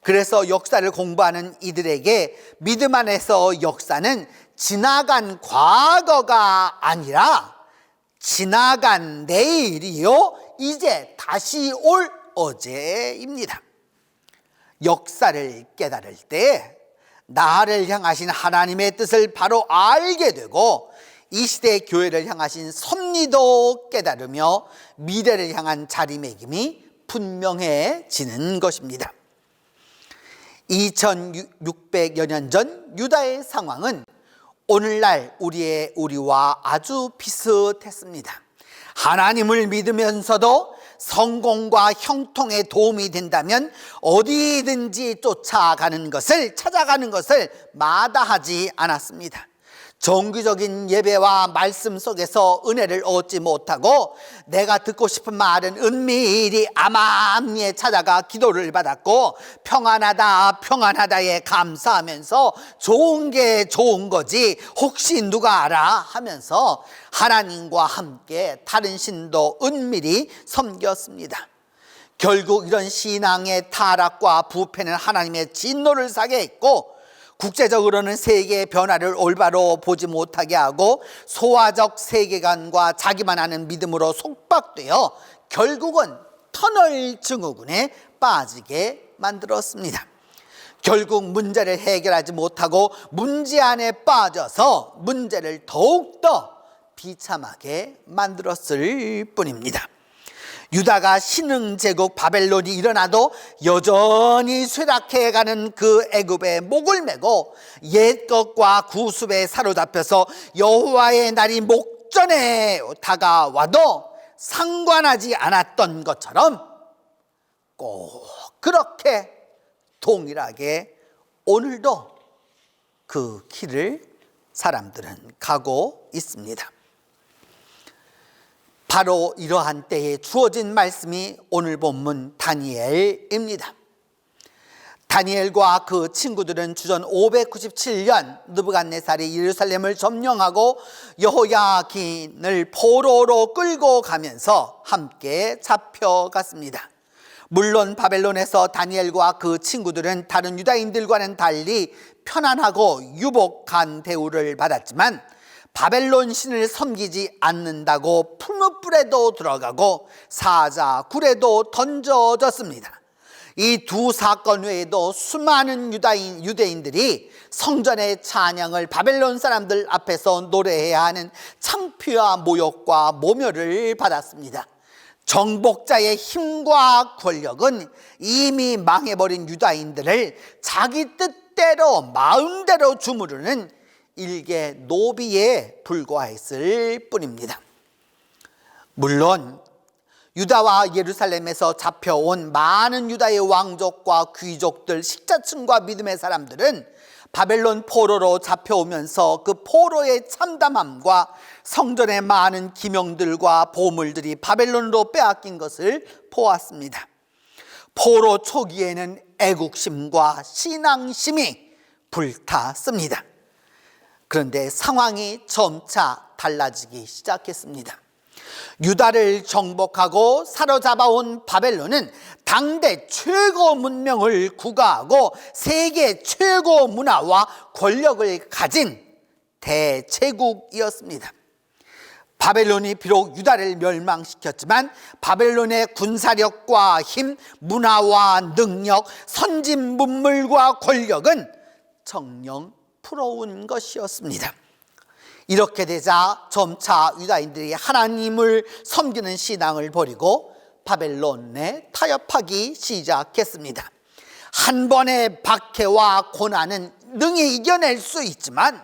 그래서 역사를 공부하는 이들에게 믿음 안에서 역사는 지나간 과거가 아니라 지나간 내일이요 이제 다시 올 어제입니다. 역사를 깨달을 때 나를 향하신 하나님의 뜻을 바로 알게 되고, 이 시대 교회를 향하신 섭리도 깨달으며 미래를 향한 자리매김이 분명해지는 것입니다. 2600여 년 전 유다의 상황은 오늘날 우리와 아주 비슷했습니다. 하나님을 믿으면서도 성공과 형통에 도움이 된다면 어디든지 찾아가는 것을 마다하지 않았습니다. 정기적인 예배와 말씀 속에서 은혜를 얻지 못하고 내가 듣고 싶은 말은 은밀히 암암리에 찾아가 기도를 받았고 평안하다에 감사하면서 좋은 게 좋은 거지 혹시 누가 알아 하면서 하나님과 함께 다른 신도 은밀히 섬겼습니다. 결국 이런 신앙의 타락과 부패는 하나님의 진노를 사게 했고 국제적으로는 세계의 변화를 올바로 보지 못하게 하고 소화적 세계관과 자기만 아는 믿음으로 속박되어 결국은 터널 증후군에 빠지게 만들었습니다. 결국 문제를 해결하지 못하고 문제 안에 빠져서 문제를 더욱더 비참하게 만들었을 뿐입니다. 유다가 신흥제국 바벨론이 일어나도 여전히 쇠락해가는 그 애굽의 목을 메고 옛것과 구습에 사로잡혀서 여호와의 날이 목전에 다가와도 상관하지 않았던 것처럼 꼭 그렇게 동일하게 오늘도 그 길을 사람들은 가고 있습니다. 바로 이러한 때에 주어진 말씀이 오늘 본문 다니엘입니다. 다니엘과 그 친구들은 주전 597년 느부갓네살이 예루살렘을 점령하고 여호야긴을 포로로 끌고 가면서 함께 잡혀갔습니다. 물론 바벨론에서 다니엘과 그 친구들은 다른 유다인들과는 달리 편안하고 유복한 대우를 받았지만 바벨론 신을 섬기지 않는다고 풀무불에도 들어가고 사자굴에도 던져졌습니다. 이 두 사건 외에도 수많은 유대인들이 성전의 찬양을 바벨론 사람들 앞에서 노래해야 하는 창피와 모욕과 모멸을 받았습니다. 정복자의 힘과 권력은 이미 망해버린 유다인들을 자기 뜻대로 마음대로 주무르는 일개 노비에 불과했을 뿐입니다. 물론 유다와 예루살렘에서 잡혀온 많은 유다의 왕족과 귀족들, 식자층과 믿음의 사람들은 바벨론 포로로 잡혀오면서 그 포로의 참담함과 성전의 많은 기명들과 보물들이 바벨론으로 빼앗긴 것을 보았습니다. 포로 초기에는 애국심과 신앙심이 불탔습니다. 그런데 상황이 점차 달라지기 시작했습니다. 유다를 정복하고 사로잡아온 바벨론은 당대 최고 문명을 구가하고 세계 최고 문화와 권력을 가진 대제국이었습니다. 바벨론이 비록 유다를 멸망시켰지만 바벨론의 군사력과 힘, 문화와 능력, 선진 문물과 권력은 정녕 부러운 것이었습니다. 이렇게 되자 점차 유다인들이 하나님을 섬기는 신앙을 버리고 바벨론에 타협하기 시작했습니다. 한 번의 박해와 고난은 능히 이겨낼 수 있지만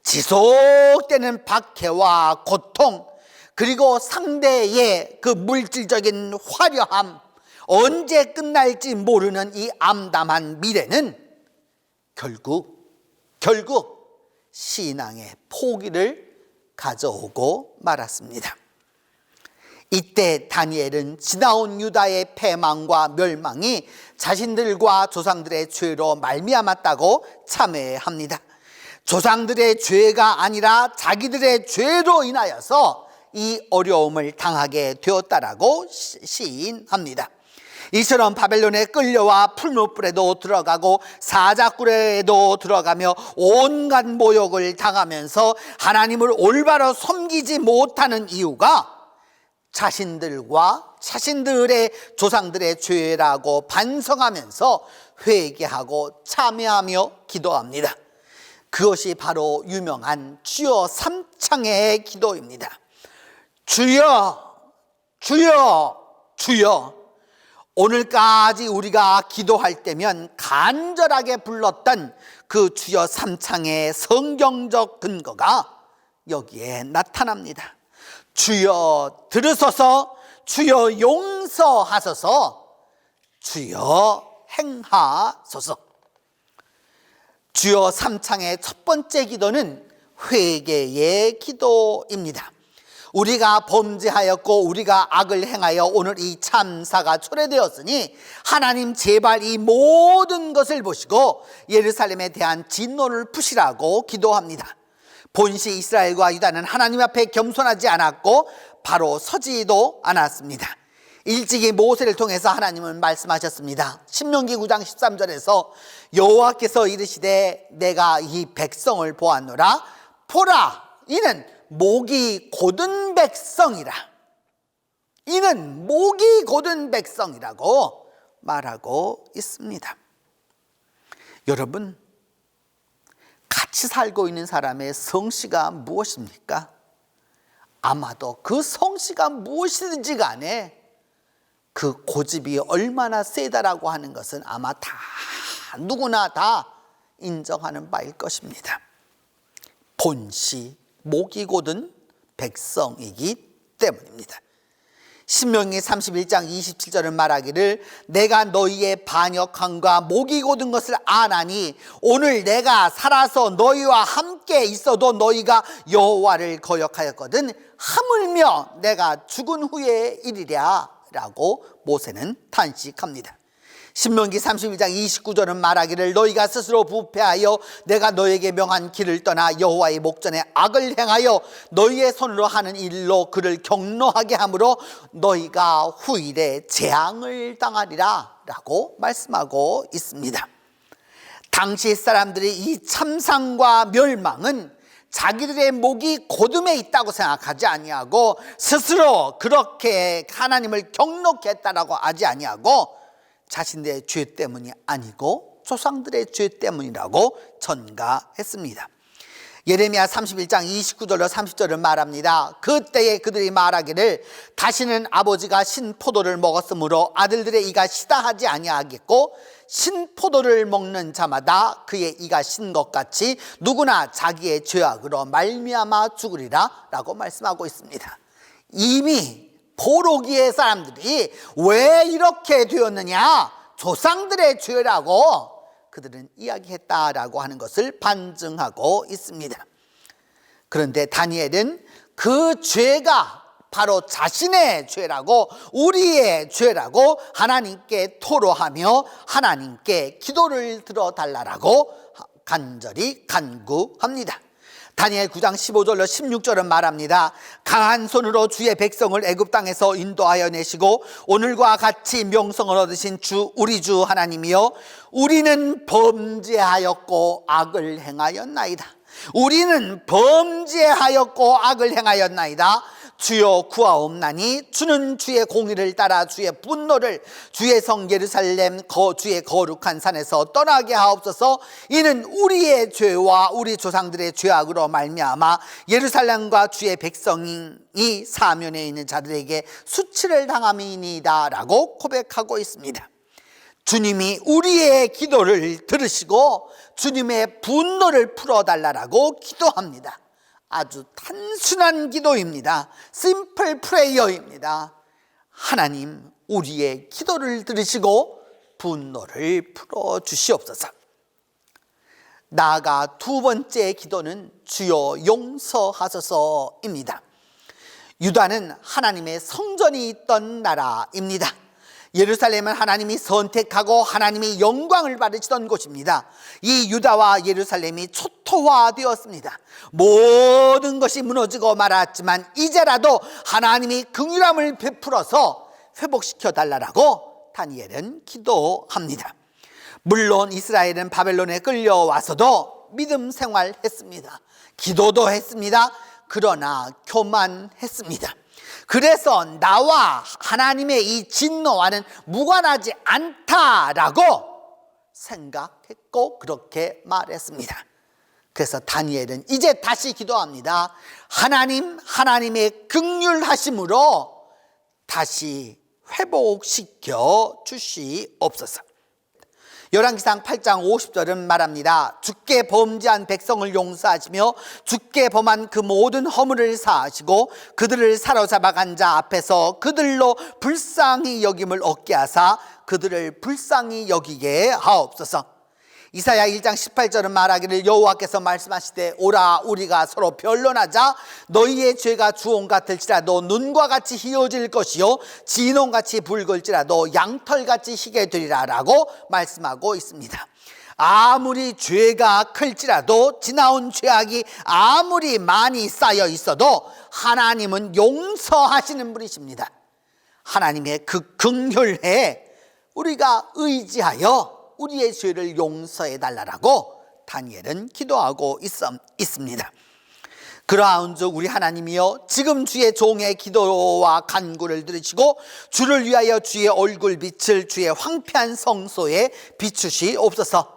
지속되는 박해와 고통, 그리고 상대의 그 물질적인 화려함, 언제 끝날지 모르는 이 암담한 미래는 결국 신앙의 포기를 가져오고 말았습니다. 이때 다니엘은 지나온 유다의 패망과 멸망이 자신들과 조상들의 죄로 말미암았다고 참회합니다. 조상들의 죄가 아니라 자기들의 죄로 인하여서 이 어려움을 당하게 되었다라고 시인합니다. 이처럼 바벨론에 끌려와 풀무불에도 들어가고 사자굴에도 들어가며 온갖 모욕을 당하면서 하나님을 올바로 섬기지 못하는 이유가 자신들과 자신들의 조상들의 죄라고 반성하면서 회개하고 참회하며 기도합니다. 그것이 바로 유명한 주여 삼창의 기도입니다. 주여, 주여, 주여. 오늘까지 우리가 기도할 때면 간절하게 불렀던 그 주여 삼창의 성경적 근거가 여기에 나타납니다. 주여 들으소서, 주여 용서하소서, 주여 행하소서. 주여 삼창의 첫 번째 기도는 회개의 기도입니다. 우리가 범죄하였고 우리가 악을 행하여 오늘 이 참사가 초래되었으니 하나님 제발 이 모든 것을 보시고 예루살렘에 대한 진노를 푸시라고 기도합니다. 본시 이스라엘과 유다는 하나님 앞에 겸손하지 않았고 바로 서지도 않았습니다. 일찍이 모세를 통해서 하나님은 말씀하셨습니다. 신명기 9장 13절에서 여호와께서 이르시되 내가 이 백성을 보았노라. 보라, 이는 목이 곧은 백성이라. 이는 목이 곧은 백성이라고 말하고 있습니다. 여러분, 같이 살고 있는 사람의 성씨가 무엇입니까? 아마도 그 성씨가 무엇이든지 간에 그 고집이 얼마나 세다라고 하는 것은 아마 다 누구나 다 인정하는 바일 것입니다. 본시, 목이 곧은 백성이기 때문입니다. 신명기 31장 27절은 말하기를 내가 너희의 반역함과 목이 곧은 것을 아나니 오늘 내가 살아서 너희와 함께 있어도 너희가 여호와를 거역하였거든 하물며 내가 죽은 후에 이르랴 라고 모세는 탄식합니다. 신명기 31장 29절은 말하기를 너희가 스스로 부패하여 내가 너에게 명한 길을 떠나 여호와의 목전에 악을 행하여 너희의 손으로 하는 일로 그를 경노하게 하므로 너희가 후일에 재앙을 당하리라 라고 말씀하고 있습니다. 당시 사람들이 이 참상과 멸망은 자기들의 목이 고둠에 있다고 생각하지 아니하고 스스로 그렇게 하나님을 경노케 했다라고 하지 아니하고 자신들의 죄 때문이 아니고 조상들의 죄 때문이라고 전가했습니다. 예레미야 31장 29절로 30절을 말합니다. 그때에 그들이 말하기를 다시는 아버지가 신포도를 먹었으므로 아들들의 이가 시다 하지 아니하겠고 신포도를 먹는 자마다 그의 이가 신 것 같이 누구나 자기의 죄악으로 말미암아 죽으리라 라고 말씀하고 있습니다. 이미 포로기의 사람들이 왜 이렇게 되었느냐, 조상들의 죄라고 그들은 이야기했다라고 하는 것을 반증하고 있습니다. 그런데 다니엘은 그 죄가 바로 자신의 죄라고, 우리의 죄라고 하나님께 토로하며 하나님께 기도를 들어달라고 간절히 간구합니다. 다니엘 9장 15절로 16절은 말합니다. 강한 손으로 주의 백성을 애굽 땅에서 인도하여 내시고 오늘과 같이 명성을 얻으신 주 우리 주 하나님이여, 우리는 범죄하였고 악을 행하였나이다. 우리는 범죄하였고 악을 행하였나이다. 주여 구하옵나니 주는 주의 공의를 따라 주의 분노를 주의 성 예루살렘 주의 거룩한 산에서 떠나게 하옵소서. 이는 우리의 죄와 우리 조상들의 죄악으로 말미암아 예루살렘과 주의 백성이 사면에 있는 자들에게 수치를 당함이니이다 라고 고백하고 있습니다. 주님이 우리의 기도를 들으시고 주님의 분노를 풀어달라고 기도합니다. 아주 단순한 기도입니다. 심플 프레이어입니다. 하나님, 우리의 기도를 들으시고 분노를 풀어주시옵소서. 나아가 두 번째 기도는 주여 용서하소서입니다. 유다는 하나님의 성전이 있던 나라입니다. 예루살렘은 하나님이 선택하고 하나님이 영광을 받으시던 곳입니다. 이 유다와 예루살렘이 초토화되었습니다. 모든 것이 무너지고 말았지만 이제라도 하나님이 긍휼함을 베풀어서 회복시켜 달라고 다니엘은 기도합니다. 물론 이스라엘은 바벨론에 끌려와서도 믿음 생활했습니다. 기도도 했습니다. 그러나 교만했습니다. 그래서 나와 하나님의 이 진노와는 무관하지 않다라고 생각했고 그렇게 말했습니다. 그래서 다니엘은 이제 다시 기도합니다. 하나님, 하나님의 긍휼하심으로 다시 회복시켜 주시옵소서. 열왕기상 8장 50절은 말합니다. 주께 범죄한 백성을 용서하시며 주께 범한 그 모든 허물을 사하시고 그들을 사로잡아 간 자 앞에서 그들로 불쌍히 여김을 얻게 하사 그들을 불쌍히 여기게 하옵소서. 이사야 1장 18절은 말하기를 여호와께서 말씀하시되 오라 우리가 서로 변론하자. 너희의 죄가 주홍 같을지라도 눈과 같이 희어질 것이요 진홍같이 붉을지라도 양털같이 희게 되리라 라고 말씀하고 있습니다. 아무리 죄가 클지라도 지나온 죄악이 아무리 많이 쌓여 있어도 하나님은 용서하시는 분이십니다. 하나님의 그 긍휼에 우리가 의지하여 우리의 죄를 용서해 달라고 다니엘은 기도하고 있습니다. 그러한즉 우리 하나님이여 지금 주의 종의 기도와 간구를 들으시고 주를 위하여 주의 얼굴 빛을 주의 황폐한 성소에 비추시옵소서.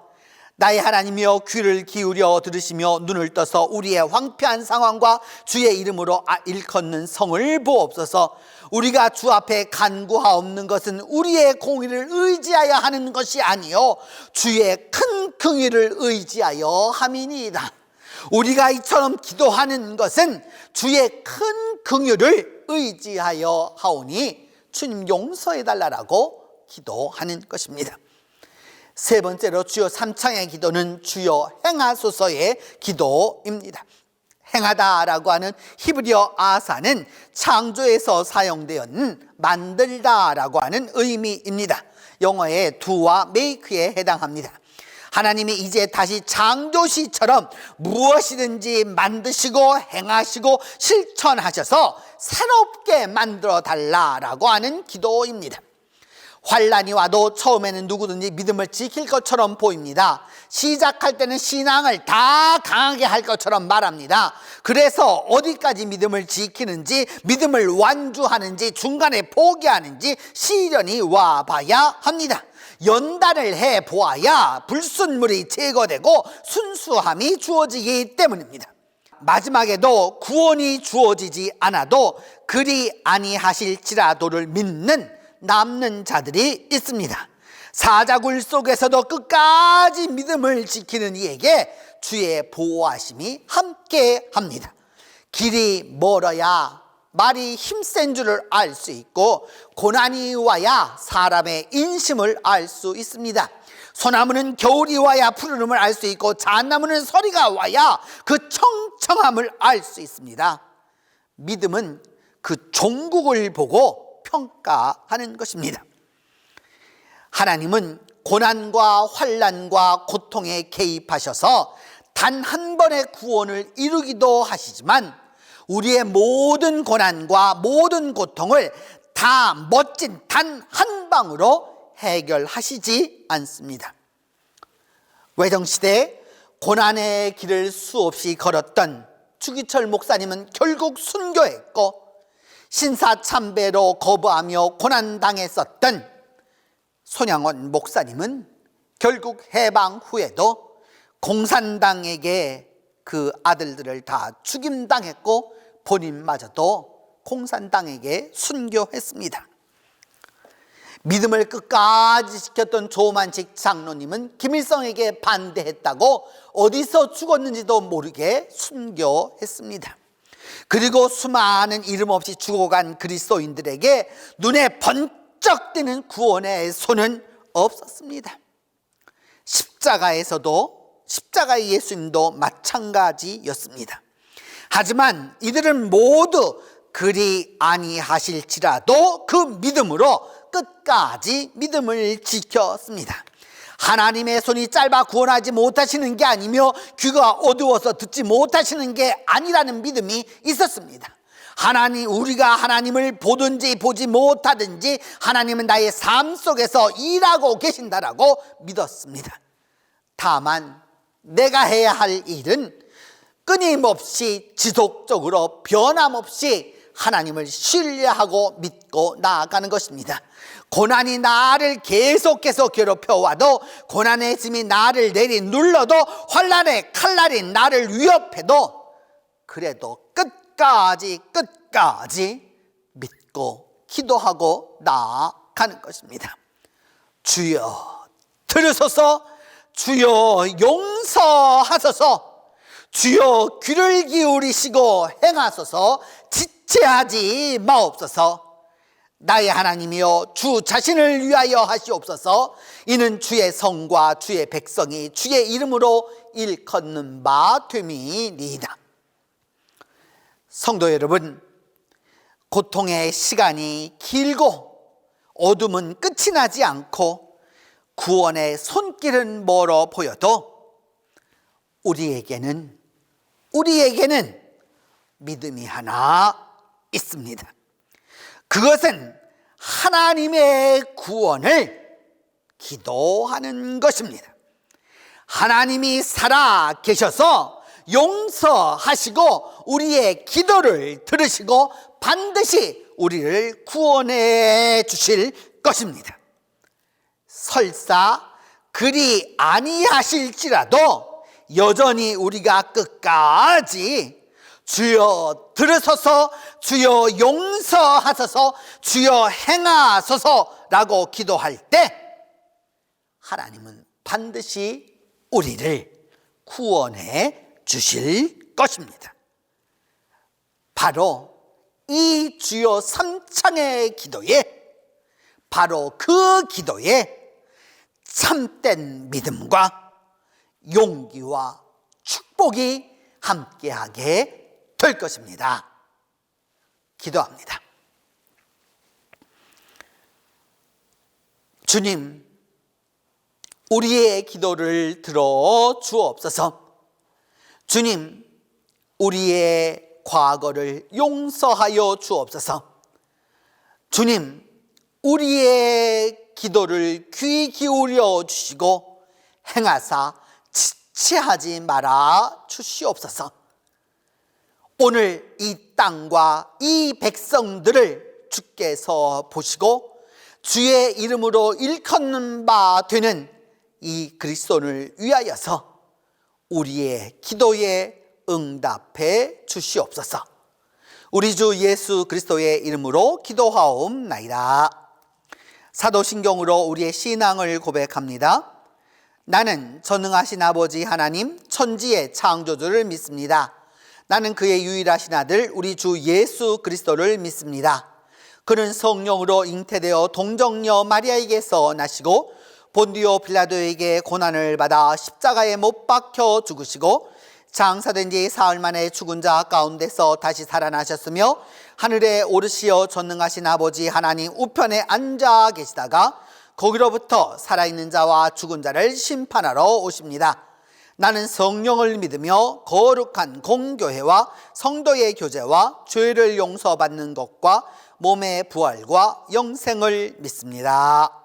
나의 하나님이여 귀를 기울여 들으시며 눈을 떠서 우리의 황폐한 상황과 주의 이름으로 일컫는 성을 보옵소서. 우리가 주 앞에 간구하옵는 것은 우리의 공의를 의지하여 하는 것이 아니요 주의 큰 긍휼을 의지하여 함이니이다. 우리가 이처럼 기도하는 것은 주의 큰 긍휼을 의지하여 하오니 주님 용서해 달라고 기도하는 것입니다. 세 번째로 주여 3창의 기도는 주여 행하소서의 기도입니다. 행하다라고 하는 히브리어 아사는 창조에서 사용되었는 만들다라고 하는 의미입니다. 영어의 do와 make에 해당합니다. 하나님이 이제 다시 창조시처럼 무엇이든지 만드시고 행하시고 실천하셔서 새롭게 만들어 달라라고 하는 기도입니다. 환란이 와도 처음에는 누구든지 믿음을 지킬 것처럼 보입니다. 시작할 때는 신앙을 다 강하게 할 것처럼 말합니다. 그래서 어디까지 믿음을 지키는지, 믿음을 완주하는지, 중간에 포기하는지 시련이 와봐야 합니다. 연단을 해보아야 불순물이 제거되고 순수함이 주어지기 때문입니다. 마지막에도 구원이 주어지지 않아도 그리 아니하실지라도를 믿는 남는 자들이 있습니다. 사자굴 속에서도 끝까지 믿음을 지키는 이에게 주의 보호하심이 함께합니다. 길이 멀어야 말이 힘센 줄을 알 수 있고 고난이 와야 사람의 인심을 알 수 있습니다. 소나무는 겨울이 와야 푸르름을 알 수 있고 잣나무는 서리가 와야 그 청청함을 알 수 있습니다. 믿음은 그 종국을 보고 평가하는 것입니다. 하나님은 고난과 환난과 고통에 개입하셔서 단 한 번의 구원을 이루기도 하시지만 우리의 모든 고난과 모든 고통을 다 멋진 단 한 방으로 해결하시지 않습니다. 외정시대 고난의 길을 수없이 걸었던 주기철 목사님은 결국 순교했고 신사참배로 거부하며 고난당했었던 손양원 목사님은 결국 해방 후에도 공산당에게 그 아들들을 다 죽임당했고 본인마저도 공산당에게 순교했습니다. 믿음을 끝까지 지켰던 조만식 장로님은 김일성에게 반대했다고 어디서 죽었는지도 모르게 순교했습니다. 그리고 수많은 이름 없이 죽어간 그리스도인들에게 눈에 번쩍 뜨는 구원의 손은 없었습니다. 십자가의 예수님도 마찬가지였습니다. 하지만 이들은 모두 그리 아니하실지라도 그 믿음으로 끝까지 믿음을 지켰습니다. 하나님의 손이 짧아 구원하지 못하시는 게 아니며 귀가 어두워서 듣지 못하시는 게 아니라는 믿음이 있었습니다. 우리가 하나님을 보든지 보지 못하든지 하나님은 나의 삶 속에서 일하고 계신다라고 믿었습니다. 다만 내가 해야 할 일은 끊임없이 지속적으로 변함없이 하나님을 신뢰하고 믿고 나아가는 것입니다. 고난이 나를 계속해서 괴롭혀와도, 고난의 짐이 나를 내리눌러도, 환난의 칼날이 나를 위협해도, 그래도 끝까지 믿고 기도하고 나아가는 것입니다. 주여 들으소서, 주여 용서하소서, 주여 귀를 기울이시고 행하소서, 지체하지 마옵소서. 나의 하나님이여 주 자신을 위하여 하시옵소서. 이는 주의 성과 주의 백성이 주의 이름으로 일컫는 바 됨이니이다. 성도 여러분, 고통의 시간이 길고 어둠은 끝이 나지 않고 구원의 손길은 멀어 보여도 우리에게는 믿음이 하나 있습니다. 그것은 하나님의 구원을 기도하는 것입니다. 하나님이 살아 계셔서 용서하시고 우리의 기도를 들으시고 반드시 우리를 구원해 주실 것입니다. 설사 그리 아니하실지라도 여전히 우리가 끝까지 주여 들으소서, 주여 용서하소서, 주여 행하소서라고 기도할 때 하나님은 반드시 우리를 구원해 주실 것입니다. 바로 이 주여 삼창의 기도에, 바로 그 기도에 참된 믿음과 용기와 축복이 함께하게 될 것입니다. 기도합니다. 주님, 우리의 기도를 들어 주옵소서. 주님, 우리의 과거를 용서하여 주옵소서. 주님, 우리의 기도를 귀 기울여 주시고 행하사 지체하지 말아 주시옵소서. 오늘 이 땅과 이 백성들을 주께서 보시고 주의 이름으로 일컫는 바 되는 이 그리스도를 위하여서 우리의 기도에 응답해 주시옵소서. 우리 주 예수 그리스도의 이름으로 기도하옵나이다. 사도신경으로 우리의 신앙을 고백합니다. 나는 전능하신 아버지 하나님 천지의 창조주를 믿습니다. 나는 그의 유일하신 아들 우리 주 예수 그리스도를 믿습니다. 그는 성령으로 잉태되어 동정녀 마리아에게서 나시고 본디오 빌라도에게 고난을 받아 십자가에 못 박혀 죽으시고 장사된 지 사흘 만에 죽은 자 가운데서 다시 살아나셨으며 하늘에 오르시어 전능하신 아버지 하나님 우편에 앉아 계시다가 거기로부터 살아있는 자와 죽은 자를 심판하러 오십니다. 나는 성령을 믿으며 거룩한 공교회와 성도의 교제와 죄를 용서받는 것과 몸의 부활과 영생을 믿습니다.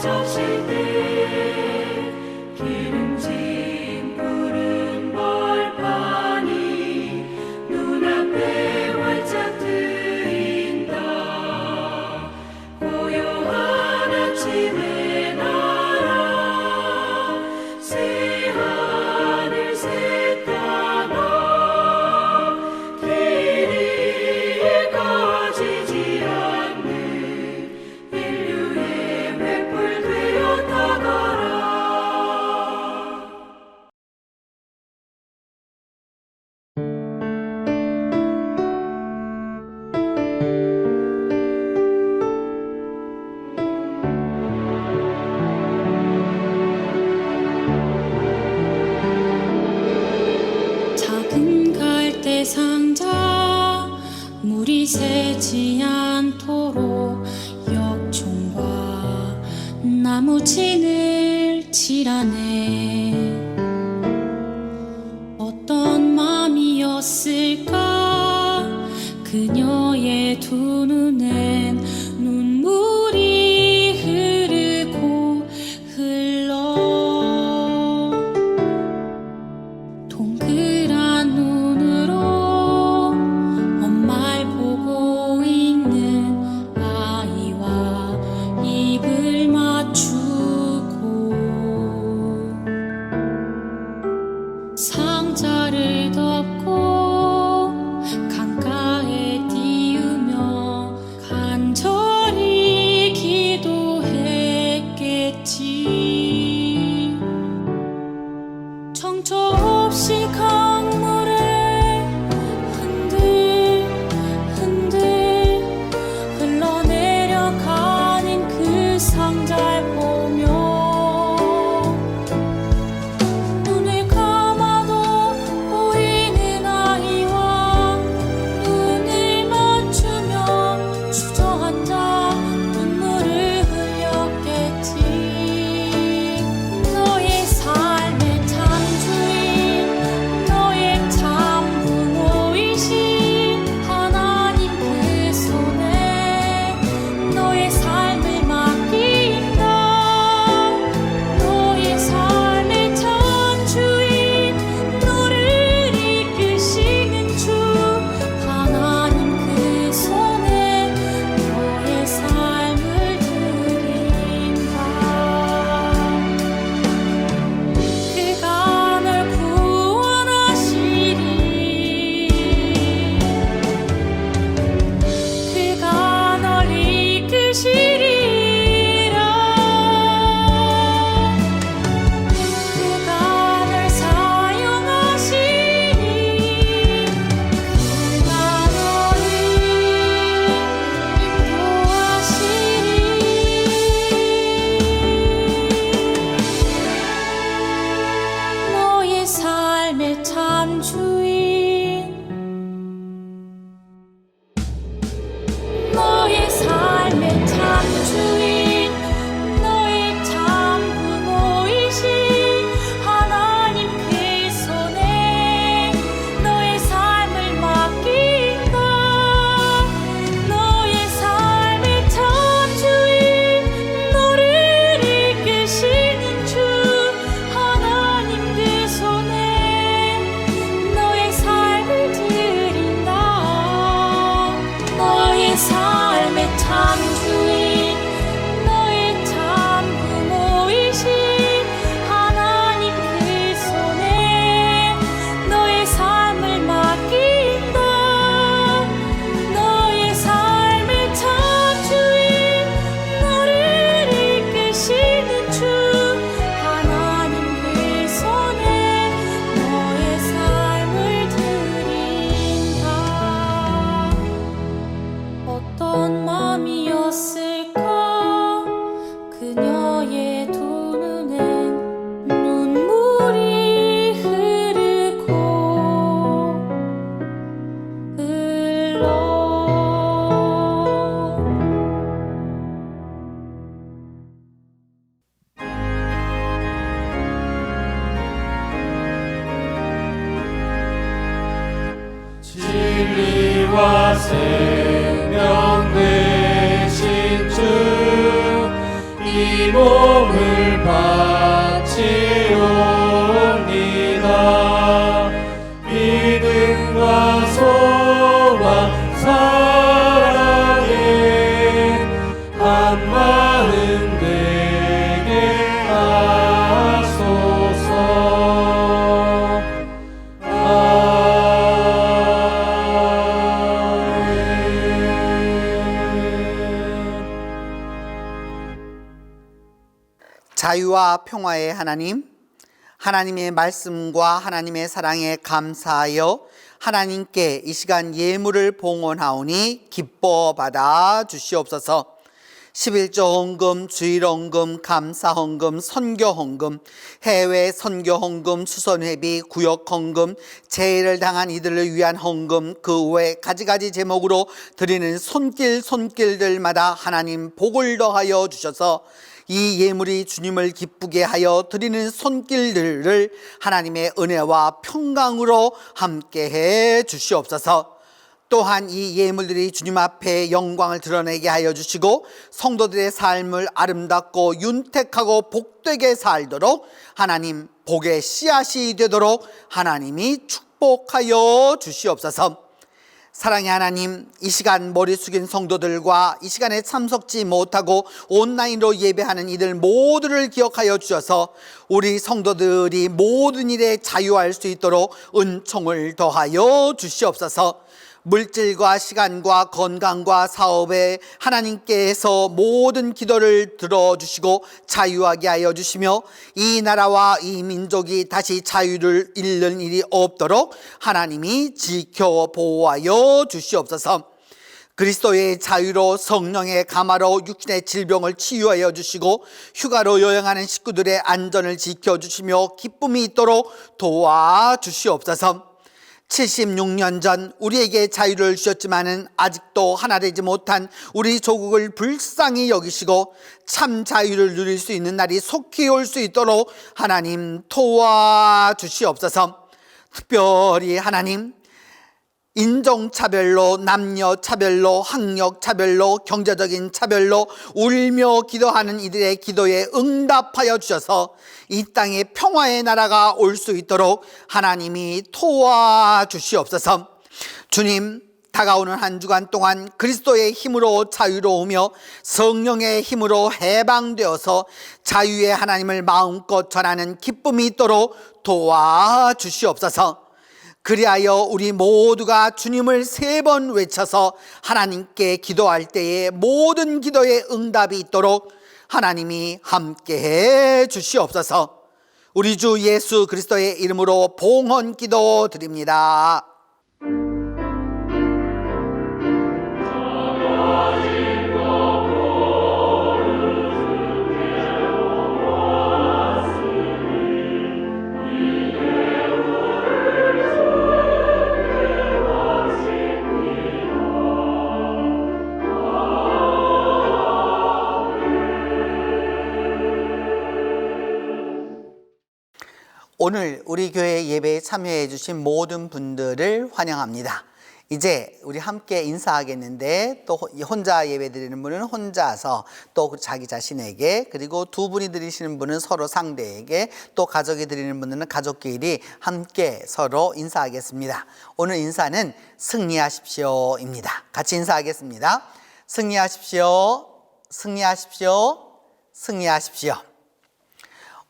적실 때 기름진 푸른 벌판이 눈앞에 활짝 트인다. 고요한 아침의 나라 새 하늘 새 땅아 길이 꺼지지 않는 인류의 횃불 되어 다가라. 작은 갈대 상자 물이 새지 않도록 역청과 나무 진을 칠하네. 어떤 맘이었을까 그녀의 두 눈엔 눈물이 흐르고 흘러. 동그란 눈으로 엄마를 보고 있는 아이와 입을 맞추고 상자를 덮고 강가에 띄우며 간절히 기도했겠지. 정처 없이 강물에 흔들흔들 흘러내려가는 그 상자를 보며 눈을 감아도 보이는 아이와 눈을 맞추며 주저앉아 눈물을 흘렸겠지. 너의 삶의 창주인 너의 참 부모이신 하나님 그 손에 너의 삶을 맡긴다. 너의 삶의 창주인 너를 이끄시는 주 하나님 그 손에 너의 삶을 드린다. 그가 널 구원하시리. 그가 널 이끄시리라. 그가 널 사용하시리. 그가 너를 인도하시리. 너의 삶의 참 주인 너의 삶의 참 주인 너의 참 부모이신 하나님 그 손에 너의 삶을 맡긴다. 너의 삶의 참 주인 너를 이끄시는 주 하나님 그 손에 너의 삶을 드린다. 너의 삶의 참 주인 너의 참 부모이신 하나님 그 손에 너의 삶을 맡긴다. 너의 삶의 참 주인 너를 이끄시는 주 하나님 그 손에 너의 삶을 드린다. 어떤 맘이었을까 그녀의 두 눈엔 눈물이 흐르고 흘러. 진리와 생명 되신 주 이 이 몸을 바치옵니다. 믿음과 소망 사랑에 한 마음 되게 하소서. 자유와 평화의 하나님, 하나님의 말씀과 하나님의 사랑에 감사하여 하나님께 이 시간 예물을 봉헌하오니 기뻐 받아 주시옵소서. 11조 헌금, 주일 헌금, 감사 헌금, 선교 헌금, 해외 선교 헌금, 수선회비, 구역 헌금, 재해를 당한 이들을 위한 헌금, 그 외 가지가지 제목으로 드리는 손길들마다 하나님 복을 더하여 주셔서 이 예물이 주님을 기쁘게 하여 드리는 손길들을 하나님의 은혜와 평강으로 함께해 주시옵소서. 또한 이 예물들이 주님 앞에 영광을 드러내게 하여 주시고 성도들의 삶을 아름답고 윤택하고 복되게 살도록 하나님 복의 씨앗이 되도록 하나님이 축복하여 주시옵소서. 사랑의 하나님, 이 시간 머리 숙인 성도들과 이 시간에 참석지 못하고 온라인으로 예배하는 이들 모두를 기억하여 주셔서 우리 성도들이 모든 일에 자유할 수 있도록 은총을 더하여 주시옵소서. 물질과 시간과 건강과 사업에 하나님께서 모든 기도를 들어주시고 자유하게 하여 주시며 이 나라와 이 민족이 다시 자유를 잃는 일이 없도록 하나님이 지켜 보호하여 주시옵소서. 그리스도의 자유로 성령의 감화로 육신의 질병을 치유하여 주시고 휴가로 여행하는 식구들의 안전을 지켜주시며 기쁨이 있도록 도와주시옵소서. 76년 전 우리에게 자유를 주셨지만은 아직도 하나 되지 못한 우리 조국을 불쌍히 여기시고 참 자유를 누릴 수 있는 날이 속히 올 수 있도록 하나님 도와주시옵소서. 특별히 하나님, 인종차별로, 남녀차별로, 학력차별로, 경제적인 차별로 울며 기도하는 이들의 기도에 응답하여 주셔서 이 땅에 평화의 나라가 올 수 있도록 하나님이 도와주시옵소서. 주님, 다가오는 한 주간 동안 그리스도의 힘으로 자유로우며 성령의 힘으로 해방되어서 자유의 하나님을 마음껏 전하는 기쁨이 있도록 도와주시옵소서. 그리하여 우리 모두가 주님을 3번 외쳐서 하나님께 기도할 때에 모든 기도에 응답이 있도록 하나님이 함께해 주시옵소서. 우리 주 예수 그리스도의 이름으로 봉헌 기도 드립니다. 오늘 우리 교회 예배에 참여해 주신 모든 분들을 환영합니다. 이제 우리 함께 인사하겠는데 또 혼자 예배 드리는 분은 혼자서 또 자기 자신에게, 그리고 두 분이 드리시는 분은 서로 상대에게, 또 가족이 드리는 분들은 가족끼리 함께 서로 인사하겠습니다. 오늘 인사는 승리하십시오입니다. 같이 인사하겠습니다. 승리하십시오, 승리하십시오, 승리하십시오.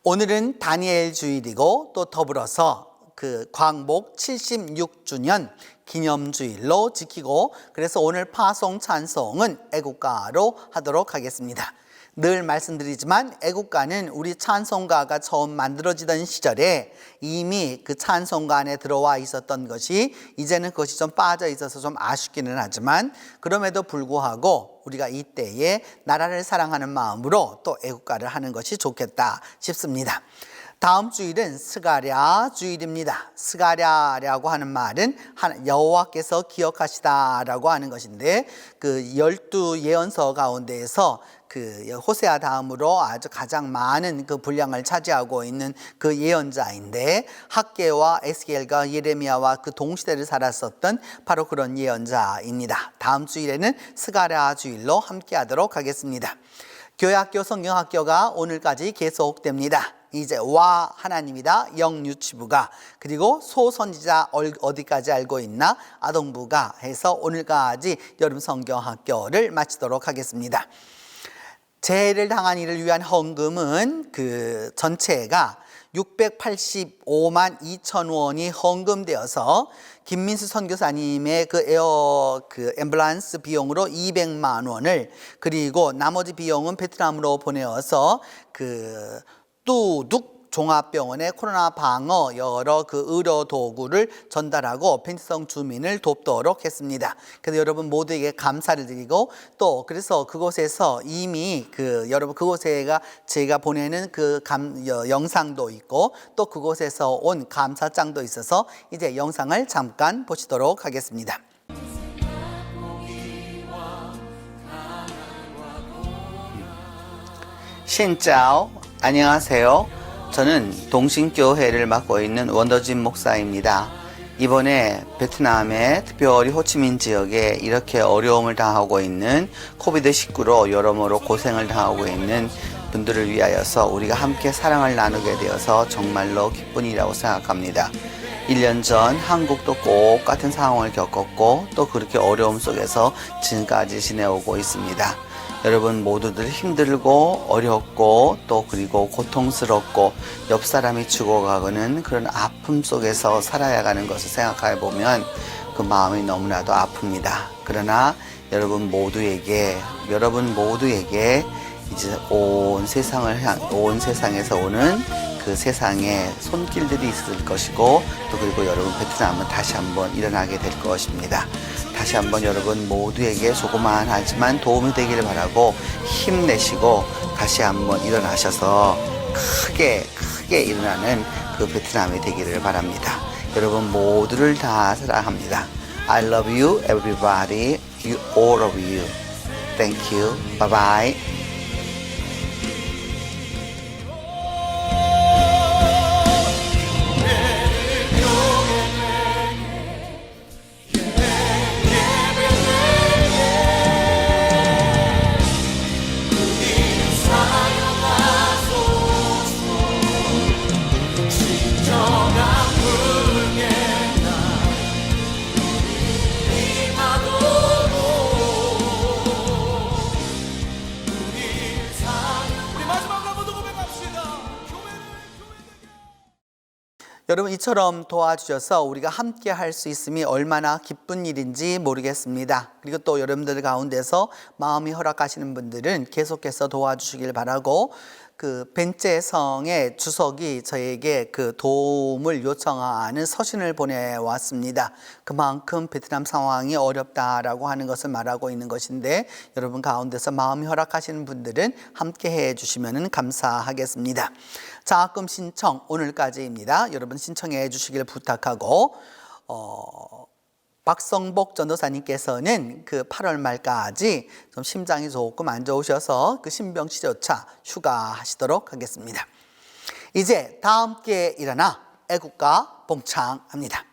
오늘은 다니엘 주일이고 또 더불어서 그 광복 76주년 기념주일로 지키고, 그래서 오늘 파송 찬송은 애국가로 하도록 하겠습니다. 늘 말씀드리지만 애국가는 우리 찬송가가 처음 만들어지던 시절에 이미 그 찬송가 안에 들어와 있었던 것이 이제는 그것이 좀 빠져 있어서 좀 아쉽기는 하지만, 그럼에도 불구하고 우리가 이때에 나라를 사랑하는 마음으로 또 애국가를 하는 것이 좋겠다 싶습니다. 다음 주일은 스가랴 주일입니다. 스가랴라고 하는 말은 여호와께서 기억하시다라고 하는 것인데, 그 12 예언서 가운데에서 그 호세아 다음으로 아주 가장 많은 그 분량을 차지하고 있는 그 예언자인데, 학개와 에스겔과 예레미야와 그 동시대를 살았었던 바로 그런 예언자입니다. 다음 주일에는 스가랴 주일로 함께 하도록 하겠습니다. 교회학교 성경학교가 오늘까지 계속됩니다. 이제 와 하나님이다 영유치부가, 그리고 소선지자 어디까지 알고 있나 아동부가 해서 오늘까지 여름 성경학교를 마치도록 하겠습니다. 재해를 당한 이를 위한 헌금은 그 전체가 685만 2천 원이 헌금되어서 김민수 선교사님의 그 앰뷸런스 비용으로 200만 원을, 그리고 나머지 비용은 베트남으로 보내어서 그 뚜둑 종합병원의 코로나 방어 여러 그 의료 도구를 전달하고 벤티성 주민을 돕도록 했습니다. 그래서 여러분 모두에게 감사를 드리고, 또 그래서 그곳에서 이미 여러분 그곳에가 제가 보내는 영상도 있고, 또 그곳에서 온 감사장도 있어서 이제 영상을 잠깐 보시도록 하겠습니다. 신짜오, 안녕하세요. 저는 동신교회를 맡고 있는 원더진 목사입니다. 이번에 베트남의 특별히 호치민 지역에 이렇게 어려움을 당하고 있는 코비드19로 여러모로 고생을 당하고 있는 분들을 위하여서 우리가 함께 사랑을 나누게 되어서 정말로 기쁜 일이라고 생각합니다. 1년 전 한국도 똑같은 상황을 겪었고 또 그렇게 어려움 속에서 지금까지 지내오고 있습니다. 여러분 모두들 힘들고 어렵고 또 그리고 고통스럽고 옆 사람이 죽어가는 그런 아픔 속에서 살아야 가는 것을 생각해 보면 그 마음이 너무나도 아픕니다. 그러나 여러분 모두에게 이제 온 세상에서 오는 그 세상에 손길들이 있을 것이고, 또 그리고 여러분 베트남은 다시 한번 일어나게 될 것입니다. 다시 한번 여러분 모두에게 조그만하지만 도움이 되기를 바라고 힘내시고 다시 한번 일어나셔서 크게 일어나는 그 베트남이 되기를 바랍니다. 여러분 모두를 다 사랑합니다. I love you everybody, you all of you. Thank you. Bye bye. 여러분 이처럼 도와주셔서 우리가 함께 할 수 있음이 얼마나 기쁜 일인지 모르겠습니다. 그리고 또 여러분들 가운데서 마음이 허락하시는 분들은 계속해서 도와주시길 바라고, 그 벤제성의 주석이 저에게 그 도움을 요청하는 서신을 보내왔습니다. 그만큼 베트남 상황이 어렵다라고 하는 것을 말하고 있는 것인데, 여러분 가운데서 마음이 허락하시는 분들은 함께 해주시면 감사하겠습니다. 장학금 신청 오늘까지입니다. 여러분 신청해 주시길 부탁하고, 박성복 전도사님께서는 그 8월 말까지 좀 심장이 조금 안 좋으셔서 그 신병 치료차 휴가하시도록 하겠습니다. 이제 다 함께 일어나 애국가 봉창합니다.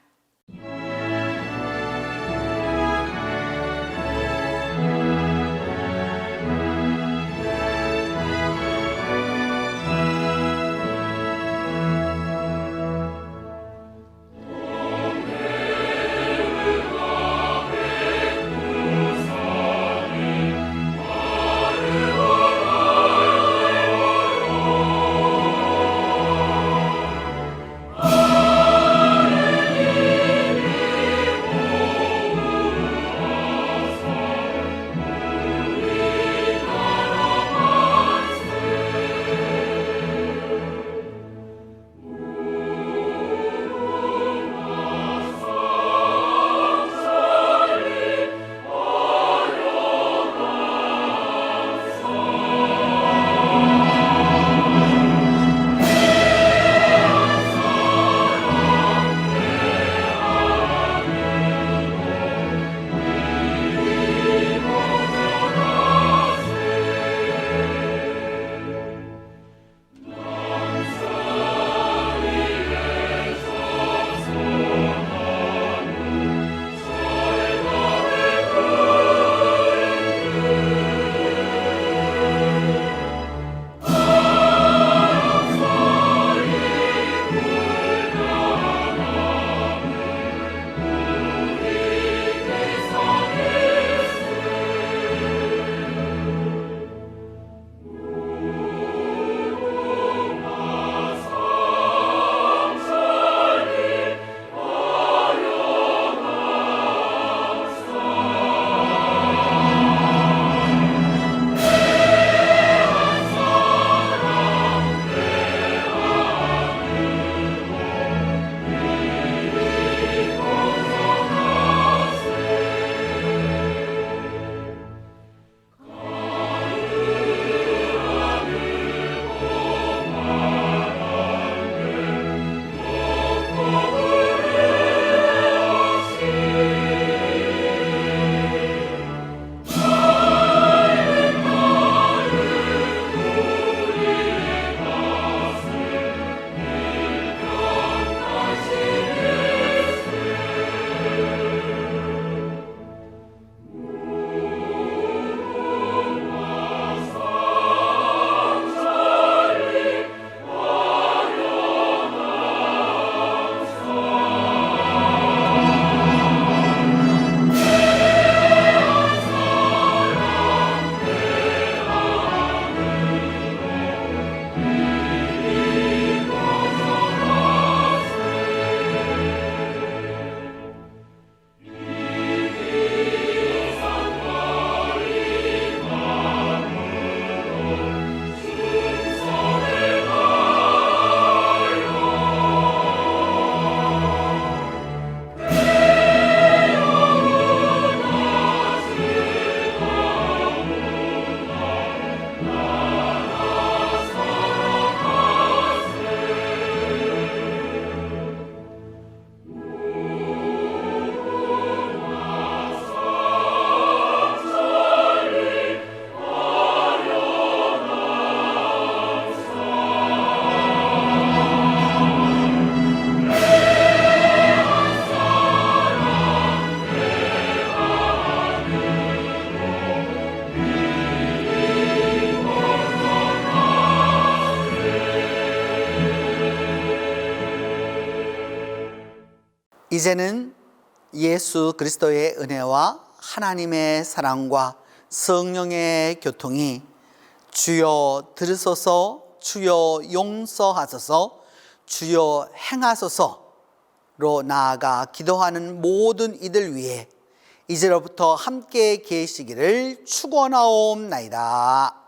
이제는 예수 그리스도의 은혜와 하나님의 사랑과 성령의 교통이 주여 들으소서, 주여 용서하소서, 주여 행하소서로 나아가 기도하는 모든 이들 위해 이제로부터 함께 계시기를 축원하옵나이다.